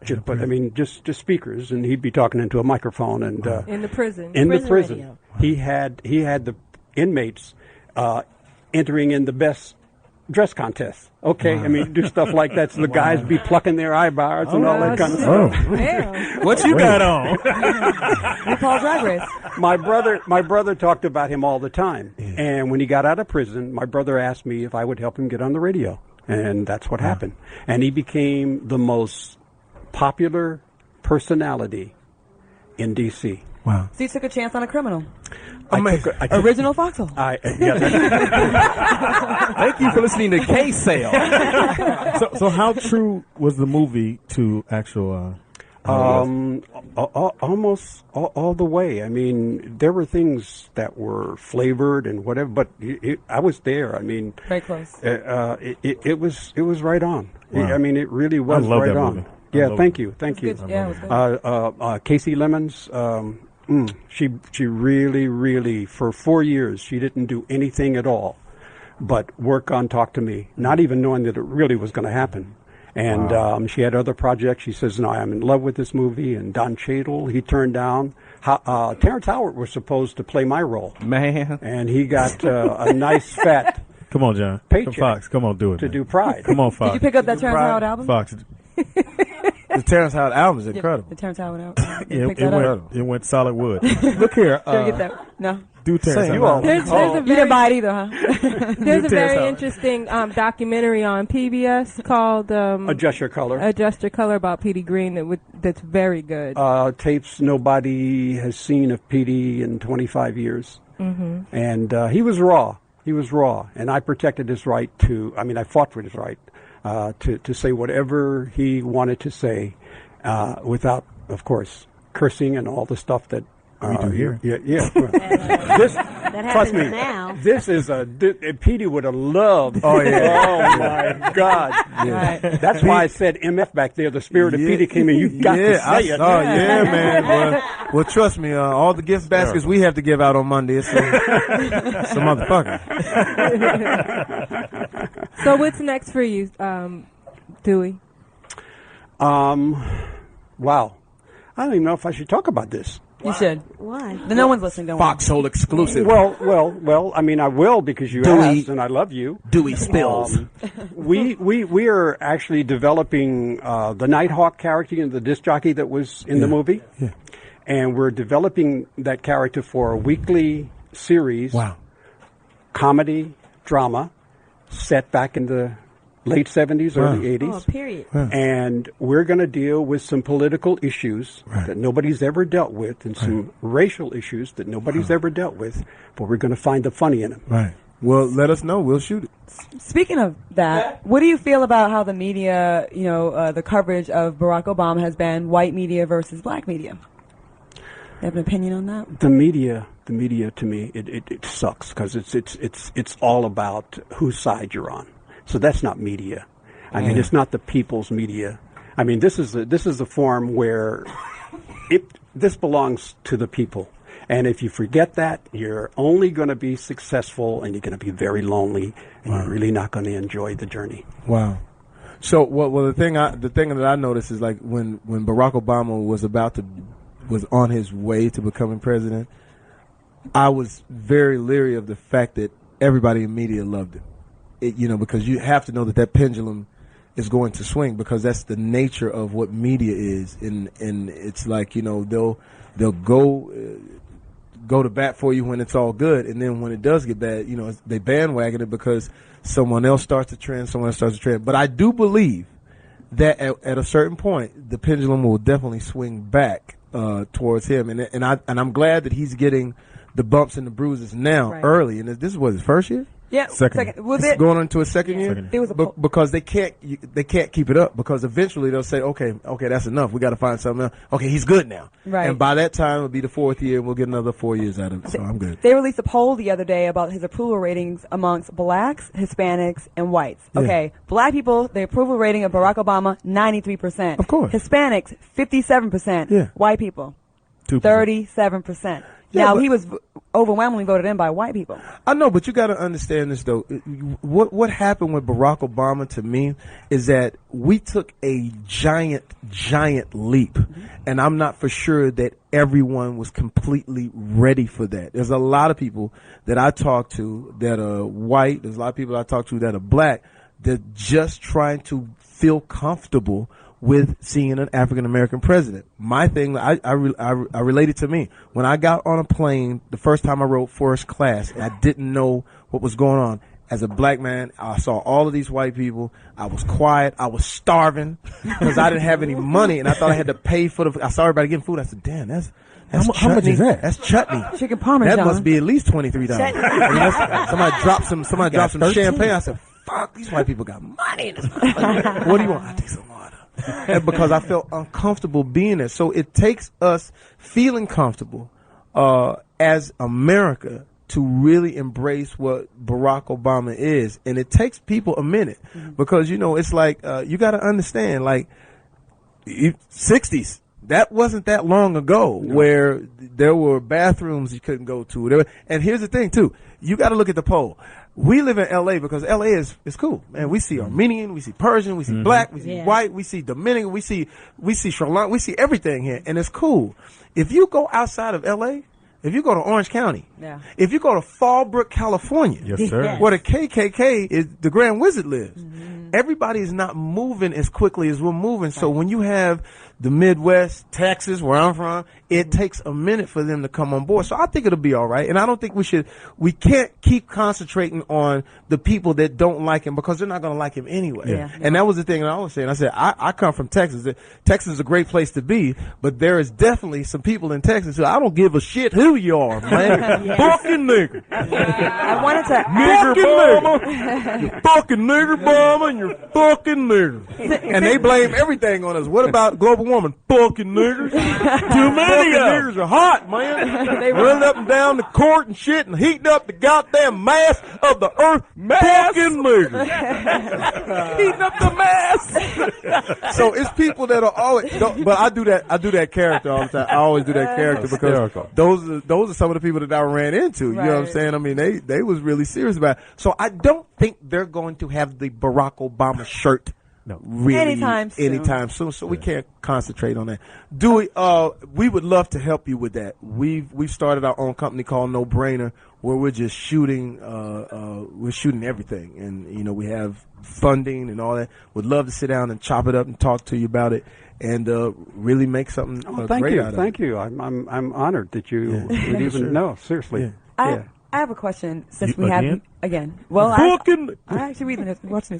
Just speakers, and he'd be talking into a microphone. And in the prison. In the prison. Radio. He had the inmates entering in the best dress contest. Okay, I mean, do stuff like that. So the guys be plucking their eyebrows and all that kind of stuff. Damn. What you got on? RuPaul's Drag Race. My brother talked about him all the time. And when he got out of prison, my brother asked me if I would help him get on the radio. And that's what happened. And he became the most popular personality in D.C. Wow. So you took a chance on a criminal. Original Foxxhole. Thank you for listening to K-Sale. So how true was the movie to actual? Almost all the way. I mean, there were things that were flavored and whatever, but I was there. I mean, very close. It was right on. Wow. I mean, it really was I love right that on. movie. Yeah, thank you. Good. Yeah, it was good. Casey Lemons. She really for 4 years she didn't do anything at all but work on Talk to Me, not even knowing that it really was going to happen. And she had other projects. She says, "No, I'm in love with this movie." And Don Cheadle, he turned down. Terrence Howard was supposed to play my role, Man. and he got a nice fat Come on, John. paycheck Fox, come on, do it. to man. do Pride. Come on, Fox. Did you pick up that Terrence Howard album? Fox. The Terrence Howard album is incredible. The Terrence Howard album. It went solid wood. Look here. Did you get that? No. Do Terrence you Howard. There's You didn't buy it either, huh? There's a very Howard. interesting documentary on PBS called Adjust Your Color. Adjust Your Color about Petey Green that's very good. Tapes nobody has seen of Petey in 25 years. Mm-hmm. And he was raw. He was raw. And I protected his right I fought for his right to say whatever he wanted to say without, of course, cursing and all the stuff that we do here. Yeah. That Trust happens me, now. this is Petey would have loved. Oh, yeah. Oh, my God. Right. That's why I said MF back there. The spirit of Petey came in. You got to say it. Oh, yeah, man. Well, trust me, all the gift baskets we have to give out on Monday, it's some motherfucker. So what's next for you, Dewey? Wow. I don't even know if I should talk about this. You should. Why? No one's listening. Don't worry. Foxxhole exclusive. Well. I mean, I will because you Dewey. asked, and I love you. Dewey spills. We are actually developing the Nighthawk character, the disc jockey that was in the movie, and we're developing that character for a weekly series. Wow. Comedy, drama, set back in the late 70s, early 80s. Oh, period. And we're going to deal with some political issues that nobody's ever dealt with and some racial issues that nobody's ever dealt with, but we're going to find the funny in them. Right. Well, let us know. We'll shoot it. Speaking of that, what do you feel about how the media, the coverage of Barack Obama has been white media versus black media? You have an opinion on that? The media to me, it sucks because it's all about whose side you're on. So that's not media. I mean, it's not the people's media. I mean, this is a form where this belongs to the people. And if you forget that, you're only going to be successful, and you're going to be very lonely, and you're really not going to enjoy the journey. Wow. So, well, the thing that I noticed is like when Barack Obama was on his way to becoming president, I was very leery of the fact that everybody in media loved him. Because you have to know that pendulum is going to swing, because that's the nature of what media is, and it's like they'll go to bat for you when it's all good, and then when it does get bad, they bandwagon it because someone else starts a trend, But I do believe that at a certain point, the pendulum will definitely swing back towards him, and I'm glad that he's getting the bumps and the bruises now early, and this was his first year. Yeah, second. It's going into a second year. There was because they can't keep it up, because eventually they'll say, okay, that's enough. We got to find something else. Okay, he's good now. Right. And by that time, it'll be the fourth year, and we'll get another 4 years out of it. So I'm good. They released a poll the other day about his approval ratings amongst blacks, Hispanics, and whites. Yeah. Okay, black people, the approval rating of Barack Obama, 93%. Of course. Hispanics, 57%. Yeah. White people, 2%. 37%. Yeah, now, he was overwhelmingly voted in by white people. I know, but you got to understand this, though. What happened with Barack Obama, to me, is that we took a giant leap. Mm-hmm. And I'm not for sure that everyone was completely ready for that. There's a lot of people that I talk to that are white. There's a lot of people I talk to that are black. They're just trying to feel comfortable with seeing an African-American president. My thing, I relate it to me. When I got on a plane, the first time I rode first class, I didn't know what was going on. As a black man, I saw all of these white people. I was quiet. I was starving because I didn't have any money, and I thought I had to pay for I saw everybody getting food. I said, damn, that's how much is that? That's chutney. Chicken parmesan. That must be at least $23. Somebody dropped some champagne. I said, fuck, these white people got money in this. What do you want? I take some water. And because I felt uncomfortable being there. So it takes us feeling comfortable as America to really embrace what Barack Obama is. And it takes people a minute because, it's like you got to understand, like, 60s. That wasn't that long ago where there were bathrooms you couldn't go to. And here's the thing, too. You got to look at the poll. We live in L.A. because L.A. is cool, man. We see Armenian, we see Persian, we see black, we see white, we see Dominican, we see Sri Lanka, we see everything here, and it's cool. If you go outside of L.A., if you go to Orange County, Yeah. if you go to Fallbrook, California, Yes, sir. Yes. where the KKK is, the Grand Wizard lives, everybody is not moving as quickly as we're moving. So when you have the Midwest, Texas, where I'm from, it takes a minute for them to come on board. So I think it'll be all right. And I don't think we can't keep concentrating on the people that don't like him because they're not going to like him anyway. Yeah. And that was the thing that I was saying. I said, I come from Texas. Texas is a great place to be, but there is definitely some people in Texas who I don't give a shit who you are, man. Yes. Fucking nigger. I wanted to Fucking nigger. You fucking nigger bomber and you're fucking nigger. And they blame everything on us. What about global warming? Fucking niggers. Too many fucking niggers are hot, man. They run up and down the court and shit and heating up the goddamn mass of the earth. Fucking niggers. Heating up the mass. So it's people that are always, but I do that character all the time. I always do that character because those are some of the people that I ran into. You know what I'm saying? I mean, they was really serious about it. So I don't think they're going to have the Barack Obama shirt. No, really anytime soon. So we can't concentrate on that. Dewey, we would love to help you with that. We've started our own company called No Brainer, where we're just shooting. We're shooting everything, and we have funding and all that. Would love to sit down and chop it up and talk to you about it, and really make something great out of it. Thank you. I'm honored that you would even know. Seriously. I have a question since You, we again? have again. Well, I actually read the news, watch the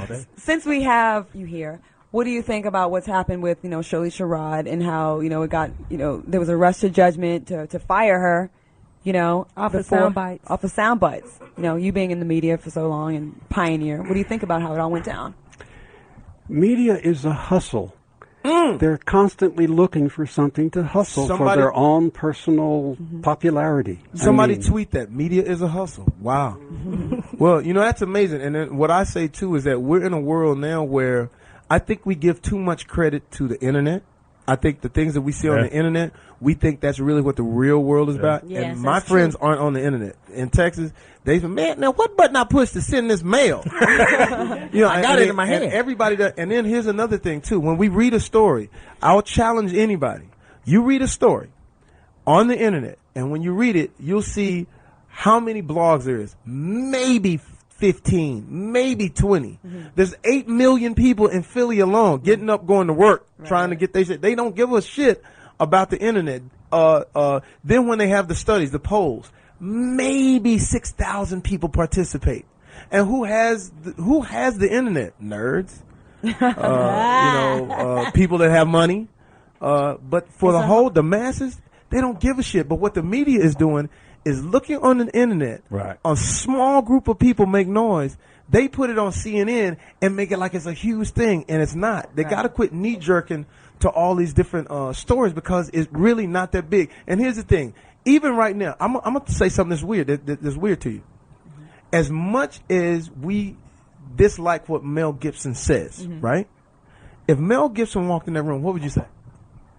news. Since we have you here, what do you think about what's happened with Shirley Sherrod and how it got there was a rush to judgment to fire her, off of sound bites. Off of sound bites. You being in the media for so long and pioneer. What do you think about how it all went down? Media is a hustle. They're constantly looking for something to hustle for their own personal popularity. Somebody tweet that. Media is a hustle. Wow. Well, that's amazing. And then what I say, too, is that we're in a world now where I think we give too much credit to the Internet. I think the things that we see on the Internet, we think that's really what the real world is about. Yes, and my friends aren't on the Internet. In Texas, they say, man, now what button I push to send this mail? I got it in my hand. And everybody does. And then here's another thing, too. When we read a story, I'll challenge anybody. You read a story on the Internet, and when you read it, you'll see how many blogs there is. Maybe 15, maybe 20. There's 8 million people in Philly alone getting up, going to work, trying to get their shit. They don't give a shit about the Internet. Then when they have the studies, the polls, maybe 6,000 people participate. And who has the Internet? Nerds. People that have money. But for the masses, they don't give a shit. But what the media is doing is looking on the Internet. Right. A small group of people make noise. They put it on CNN and make it like it's a huge thing, and it's not. They got to quit knee-jerking to all these different stories because it's really not that big. And here's the thing. Even right now, I'm going to say something that's weird, that's weird to you. As much as we dislike what Mel Gibson says, right? If Mel Gibson walked in that room, what would you say?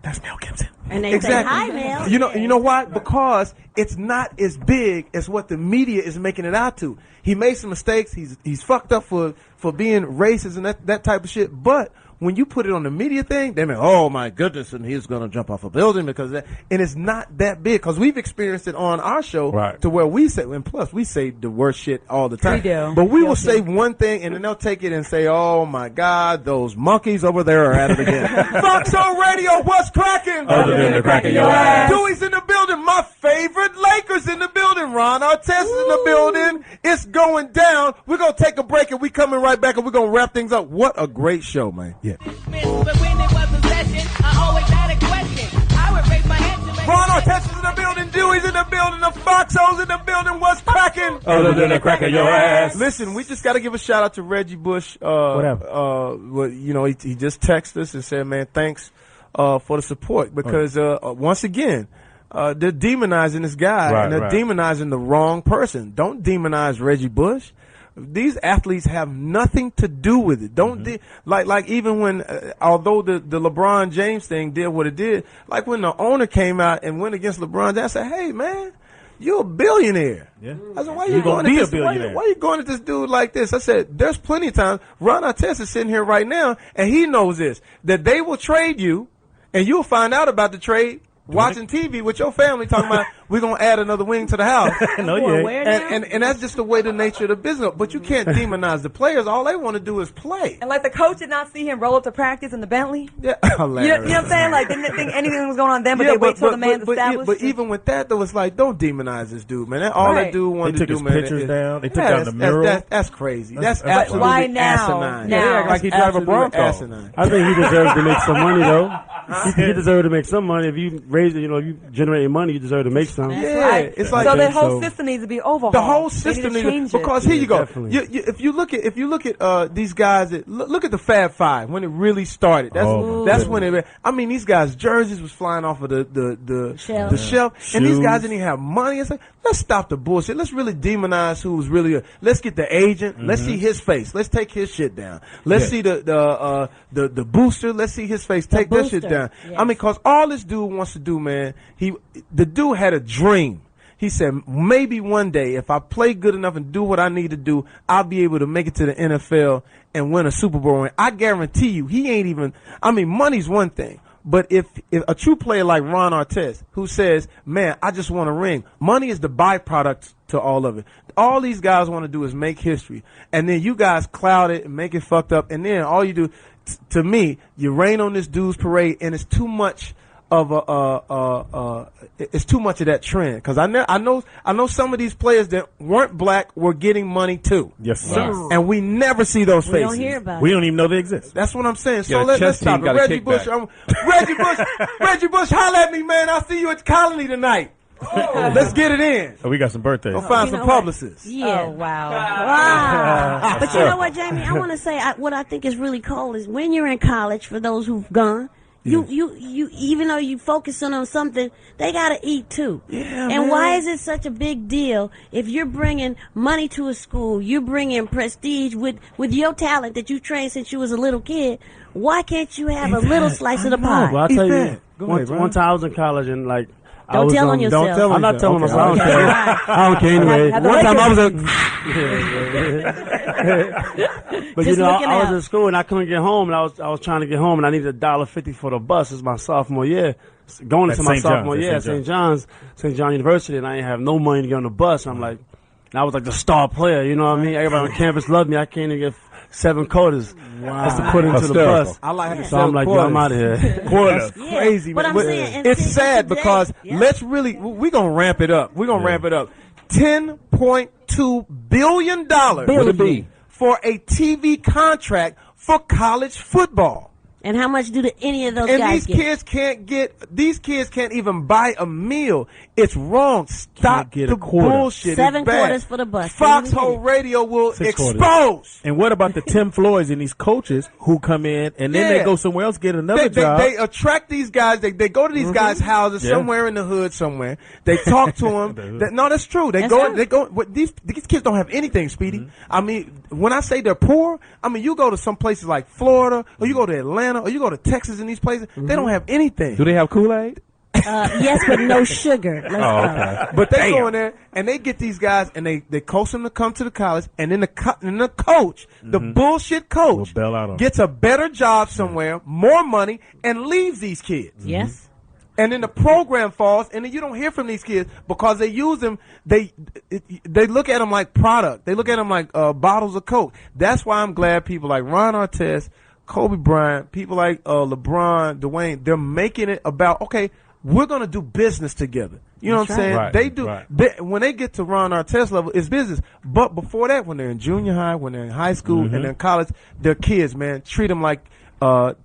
That's Mel Gibson. And they say, hi, Mel. You know why? Because it's not as big as what the media is making it out to. He made some mistakes. He's fucked up for being racist and that type of shit. But when you put it on the media thing, they mean, oh my goodness, and he's going to jump off a building because of that. And it's not that big because we've experienced it on our show to where we say, and plus we say the worst shit all the time. We do. But we will say one thing and then they'll take it and say, oh my God, those monkeys over there are at it again. Foxxhole Radio, what's cracking? Other than the crack of your ass. Dewey's in the building. My favorite Lakers in the building. Ron Artest is in the building. It's going down. We're going to take a break and we coming right back and we're going to wrap things up. What a great show, man. Yeah. But when it was a session, I always had a question. I would raise my hand to make Ron Artest is in the building. Dewey's in the building. The Foxxhole's in the building. What's cracking? Other than the crack of your ass. Listen, we just got to give a shout out to Reggie Bush. Whatever. He just texted us and said, man, thanks for the support because once again, they're demonizing this guy and they're demonizing the wrong person. Don't demonize Reggie Bush. These athletes have nothing to do with it. Don't like even when although the LeBron James thing did what it did, like when the owner came out and went against LeBron James, I said, "Hey man, you're a billionaire." Yeah. I said, "Why are you going at this? Why are you going at this dude like this?" I said, "There's plenty of times. Ron Artest is sitting here right now, and he knows this that they will trade you, and you'll find out about the trade watching TV with your family talking about we're going to add another wing to the house. No, you ain't. And that's just the way the nature of the business. But you can't demonize the players. All they want to do is play. And like the coach did not see him roll up to practice in the Bentley. Yeah, you know what I'm saying? Like didn't think anything was going on then, but they wait till the man's established. But even with that, though, it's like don't demonize this dude, man. All that dude wanted to do, man. They took his pictures down. They took down the mural. That's crazy. That's absolutely why now? asinine. Now. Yeah, act like he drive a Bronco. Asinine. I think he deserves to make some money, though. He deserves to make some money. If you raise it, if you generate money, you deserve to make some. It's like so the whole system needs to be overhauled. The whole system needs to change because here you go. If you look at these guys, look at the Fab Five when it really started. That's when it. I mean, these guys' jerseys was flying off of the shelf, and these guys didn't even have money. It's like, let's stop the bullshit. Let's really demonize who's really. Let's get the agent. Let's see his face. Let's take his shit down. Let's see the booster. Let's see his face. Take that shit down. Yes. I mean, because all this dude wants to do, man. The dude had a dream. He said, maybe one day, if I play good enough and do what I need to do, I'll be able to make it to the NFL and win a Super Bowl ring. I guarantee you, he ain't even. I mean, money's one thing. But if a true player like Ron Artest, who says, man, I just want a ring, money is the byproduct to all of it. All these guys want to do is make history. And then you guys cloud it and make it fucked up. And then all you do, to me, you rain on this dude's parade, and it's too much of it's too much of that trend. Because I know some of these players that weren't black were getting money too. Yes, sir. Yes. And we never see those faces. We don't hear about We don't even know they exist. That's what I'm saying. So Yeah, let's stop it. Reggie Bush, Reggie Bush, holla at me, man. I'll see you at the Colony tonight. Let's get it in. Oh, we got some birthdays. Go find some publicists. Yeah. Oh, wow. Wow. But you know what, Jamie? I want to say what I think is really cool is when you're in college, for those who've gone, you even though you focusing on something, they gotta eat too. Yeah, and why is it such a big deal if you're bringing money to a school, you're bringing prestige with your talent that you trained since you was a little kid? Why can't you have a little slice of the pie? Well, I'll tell you, one time I was in college and like. Don't tell on yourself. Don't tell I'm not telling myself. Okay. I don't care. I don't care anyway. One time I was but Just I was in school and I couldn't get home, and I was trying to get home, and I needed $1.50 for the bus. It's my sophomore year, going into my sophomore year at St. John University, and I didn't have no money to get on the bus. I'm like, and I was like the star player, you know what I mean? Everybody on campus loved me. I can't even get 7 quarters. Wow. Just to put into the bus. I like so I'm like, yo, I'm out of here. That's crazy, but man. I'm saying, it's sad because let's really, we're going to ramp it up. We're going to ramp it up. $10.2 billion for a TV contract for college football. And how much do any of those and guys these kids can't even buy a meal. It's wrong. Stop the bullshit. 7 quarters for the bus. Foxxhole Radio will expose. Quarters. And what about the Tim Floyds and these coaches who come in and then they go somewhere else, get another job? They attract these guys. They go to these guys' houses somewhere in the hood somewhere. They talk to them. No, that's true. They go. These kids don't have anything, Speedy. I mean, when I say they're poor, I mean you go to some places like Florida or you go to Atlanta or you go to Texas and these places, they don't have anything. Do they have Kool-Aid? Yes, but no sugar. Okay. But they go in there and they get these guys and they coach them to come to the college, and then the coach, the bullshit coach, gets a better job somewhere, more money, and leaves these kids. Yes. And then the program falls, and then you don't hear from these kids because they use them. They look at them like product. They look at them like bottles of Coke. That's why I'm glad people like Ron Artest, Kobe Bryant, people like LeBron, Dwayne, they're making it about, okay, we're going to do business together. You know what I'm saying? Right, they do. When they get to Ron Artest level, it's business. But before that, when they're in junior high, when they're in high school, and they're in college, they're kids, man. Treat them like,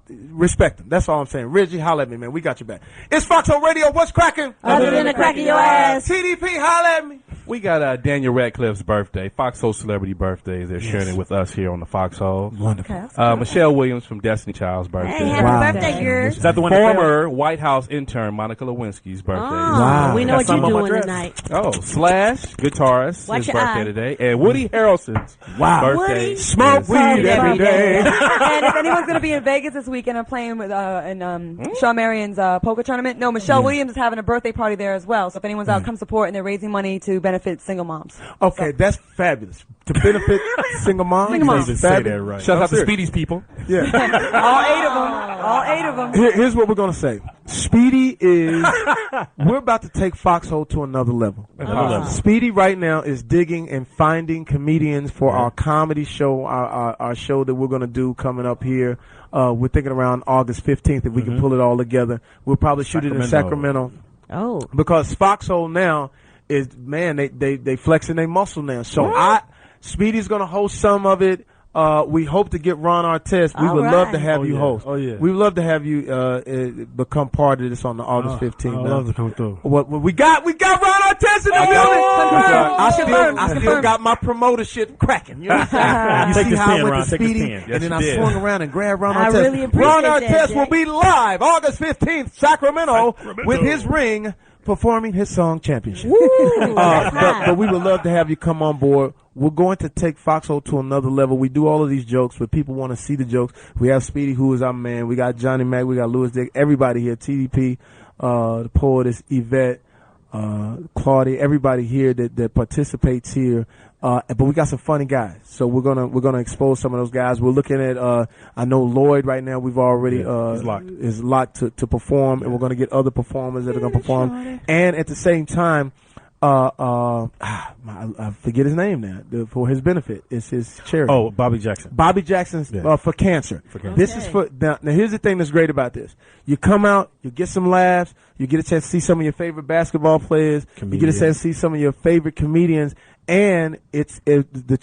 respect them. That's all I'm saying. Reggie, holla at me, man. We got your back. It's Foxxhole Radio. What's cracking? Other than the crack of your ass. TDP, holla at me. We got Daniel Radcliffe's birthday, Foxxhole celebrity birthdays. They're sharing it with us here on the Foxxhole. Wonderful. Michelle Williams from Destiny Child's birthday. Hey, happy birthday, girl. Is that the one? Former White House intern Monica Lewinsky's birthday. Oh, we know what you're doing tonight. Oh, Slash, guitarist, Watch his your birthday eye. today. And Woody Harrelson's birthday. Woody. Smoke weed every day. And if anyone's going to be in Vegas this weekend, I'm playing with Shawn Marion's poker tournament. No, Michelle Williams is having a birthday party there as well. So if anyone's out, come support. And they're raising money to benefit single moms. Okay, that's fabulous. To benefit single moms. Single moms. Say that right. Shout out to Speedy's people. Yeah. All 8 of them. Here's what we're going to say. Speedy is. We're about to take Foxxhole to another level. Speedy right now is digging and finding comedians for our comedy show, our show that we're going to do coming up here. We're thinking around August 15th if we can pull it all together. We'll probably shoot it in Sacramento. Oh, because Foxxhole now is, man, they flexing their muscle now. So Speedy's going to host some of it. We hope to get Ron Artest. We would love to have you host. Oh, yeah. We would love to have you become part of this on the August 15th. I'd love to come through. What we got Ron Artest in the building. I still got my promoter shit cracking. You understand? You see how I went to Speedy, and then I swung around and grabbed Ron Artest. really appreciate Ron that, Artest will be live August 15th, Sacramento, with his ring performing his song Championship. But we would love to have you come on board. We're going to take Foxxhole to another level. We do all of these jokes, but people want to see the jokes. We have Speedy, who is our man. We got Johnny Mack. We got Louis Dick. Everybody here. TDP, the Poetess, Yvette, Claudia. Everybody here that participates here. But we got some funny guys, so we're gonna expose some of those guys. We're looking at I know Lloyd right now. We've already is locked to perform, and we're gonna get other performers that are gonna perform. And at the same time, I forget his name now. For his benefit, it's his charity. Oh, Bobby Jackson. Bobby Jackson's for cancer. This is for now. Here's the thing that's great about this: you come out, you get some laughs, you get a chance to see some of your favorite basketball players, you get a chance to see some of your favorite comedians. And the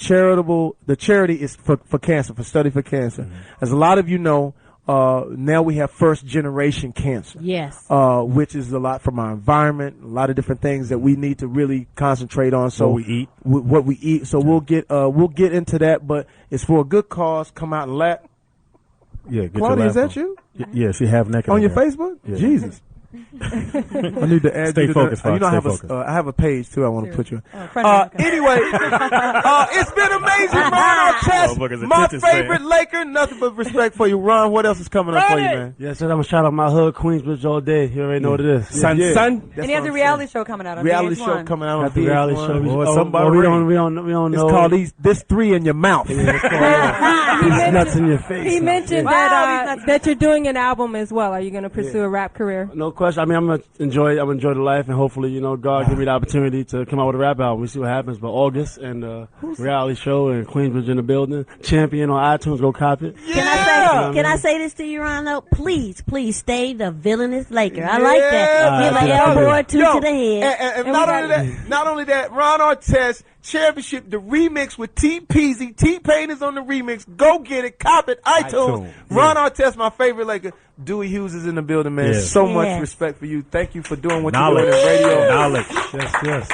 charity is for cancer, for Study for Cancer. As a lot of you know, now we have first generation cancer. Yes. Which is a lot from our environment, a lot of different things that we need to really concentrate on. So what we eat. So we'll get into that, but it's for a good cause. Come out and laugh. Yeah, get Claudia, your is that laugh on. you? Yeah, she half naked on your there. Facebook? Yeah. Jesus. I need to add Stay you to focused, that. You know, Fox. I have a page too. I want to put you. Anyway, It's been amazing, Ron Artest, my favorite Laker. Nothing but respect for you, Ron. What else is coming up for you, man? Yes, sir. I'm gonna shout out my hood, Queensbridge, all day. You already know what it is. Son. and he has a reality show coming out on Reality VH1. show coming out on Got the reality VH1. show. We don't know. It's called this 3 in your mouth. He nuts in your face. He mentioned that you're doing an album as well. Are you going to pursue a rap career? No question. I mean, I'm gonna enjoy the life, and hopefully, God give me the opportunity to come out with a rap album. We see what happens. But August and reality show and Queensbridge in the building. Champion on iTunes. Go cop it. Can I say this to you, Ron? Though, please stay the villainous Laker. I like that. Give an elbow or two to the head. And not only that, Ron Artest Championship, the remix with T Peasy. T-Pain is on the remix. Go get it. Cop it. iTunes. Ron Artest, my favorite Laker. Dewey Hughes is in the building, man. Yes. So much respect for you. Thank you for doing what you're doing in radio. Knowledge. Yes.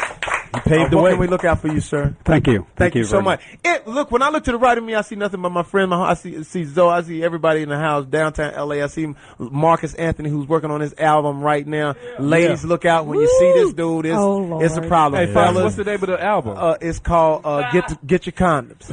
You paved the what way. can we look out for you, sir? Thank you. Thank you so much. Look, when I look to the right of me, I see nothing but my friend. I see Zoe. I see everybody in the house, downtown LA. I see Marcus Anthony, who's working on his album right now. Ladies, look out when you see this dude. It's a problem. Hey, fellas, what's the name of the album? It's called Get Your Condoms.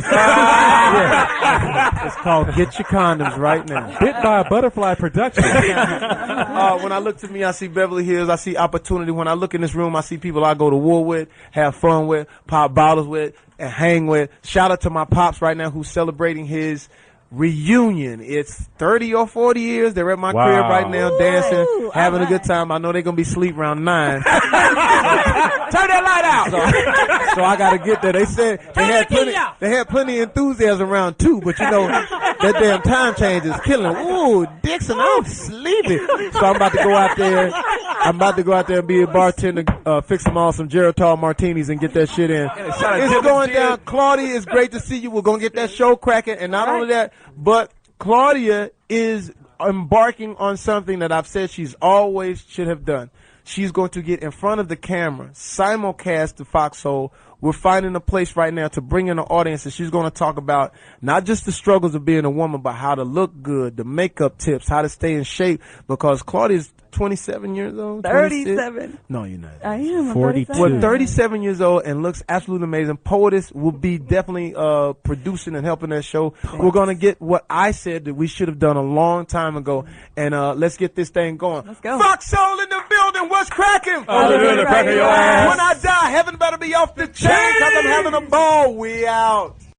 It's called Get Your Condoms right now. Bit by a Butterfly Production. When I look to me, I see Beverly Hills. I see opportunity. When I look in this room, I see people I go to war with, have fun with, pop bottles with, and hang with. Shout out to my pops right now who's celebrating his reunion. It's 30 or 40 years. They're at my crib right now dancing, having a good time. I know they're going to be asleep around 9. Turn that light out. So I got to get there. They said they had plenty of enthusiasm around 2, but that damn time change is killing. Ooh, Dixon, I'm sleepy. So I'm about to go out there. And be a bartender, fix them all some Geritol martinis and get that shit in. It's going down. Claudia, it's great to see you. We're going to get that show cracking. And not only that, but Claudia is embarking on something that I've said she's always should have done. She's going to get in front of the camera, simulcast the Foxxhole. We're finding a place right now to bring in an audience, and she's going to talk about not just the struggles of being a woman, but how to look good, the makeup tips, how to stay in shape, because Claudia's 27 years old. 37. 26? No, you're not. I am. 42. Well, 37 years old and looks absolutely amazing. Poetess will be definitely producing and helping that show. We're going to get what I said that we should have done a long time ago, and let's get this thing going. Let's go. Foxxhole in the building. What's cracking? Cracking your ass. When I die, heaven better be off the chain because I'm having a ball. We out.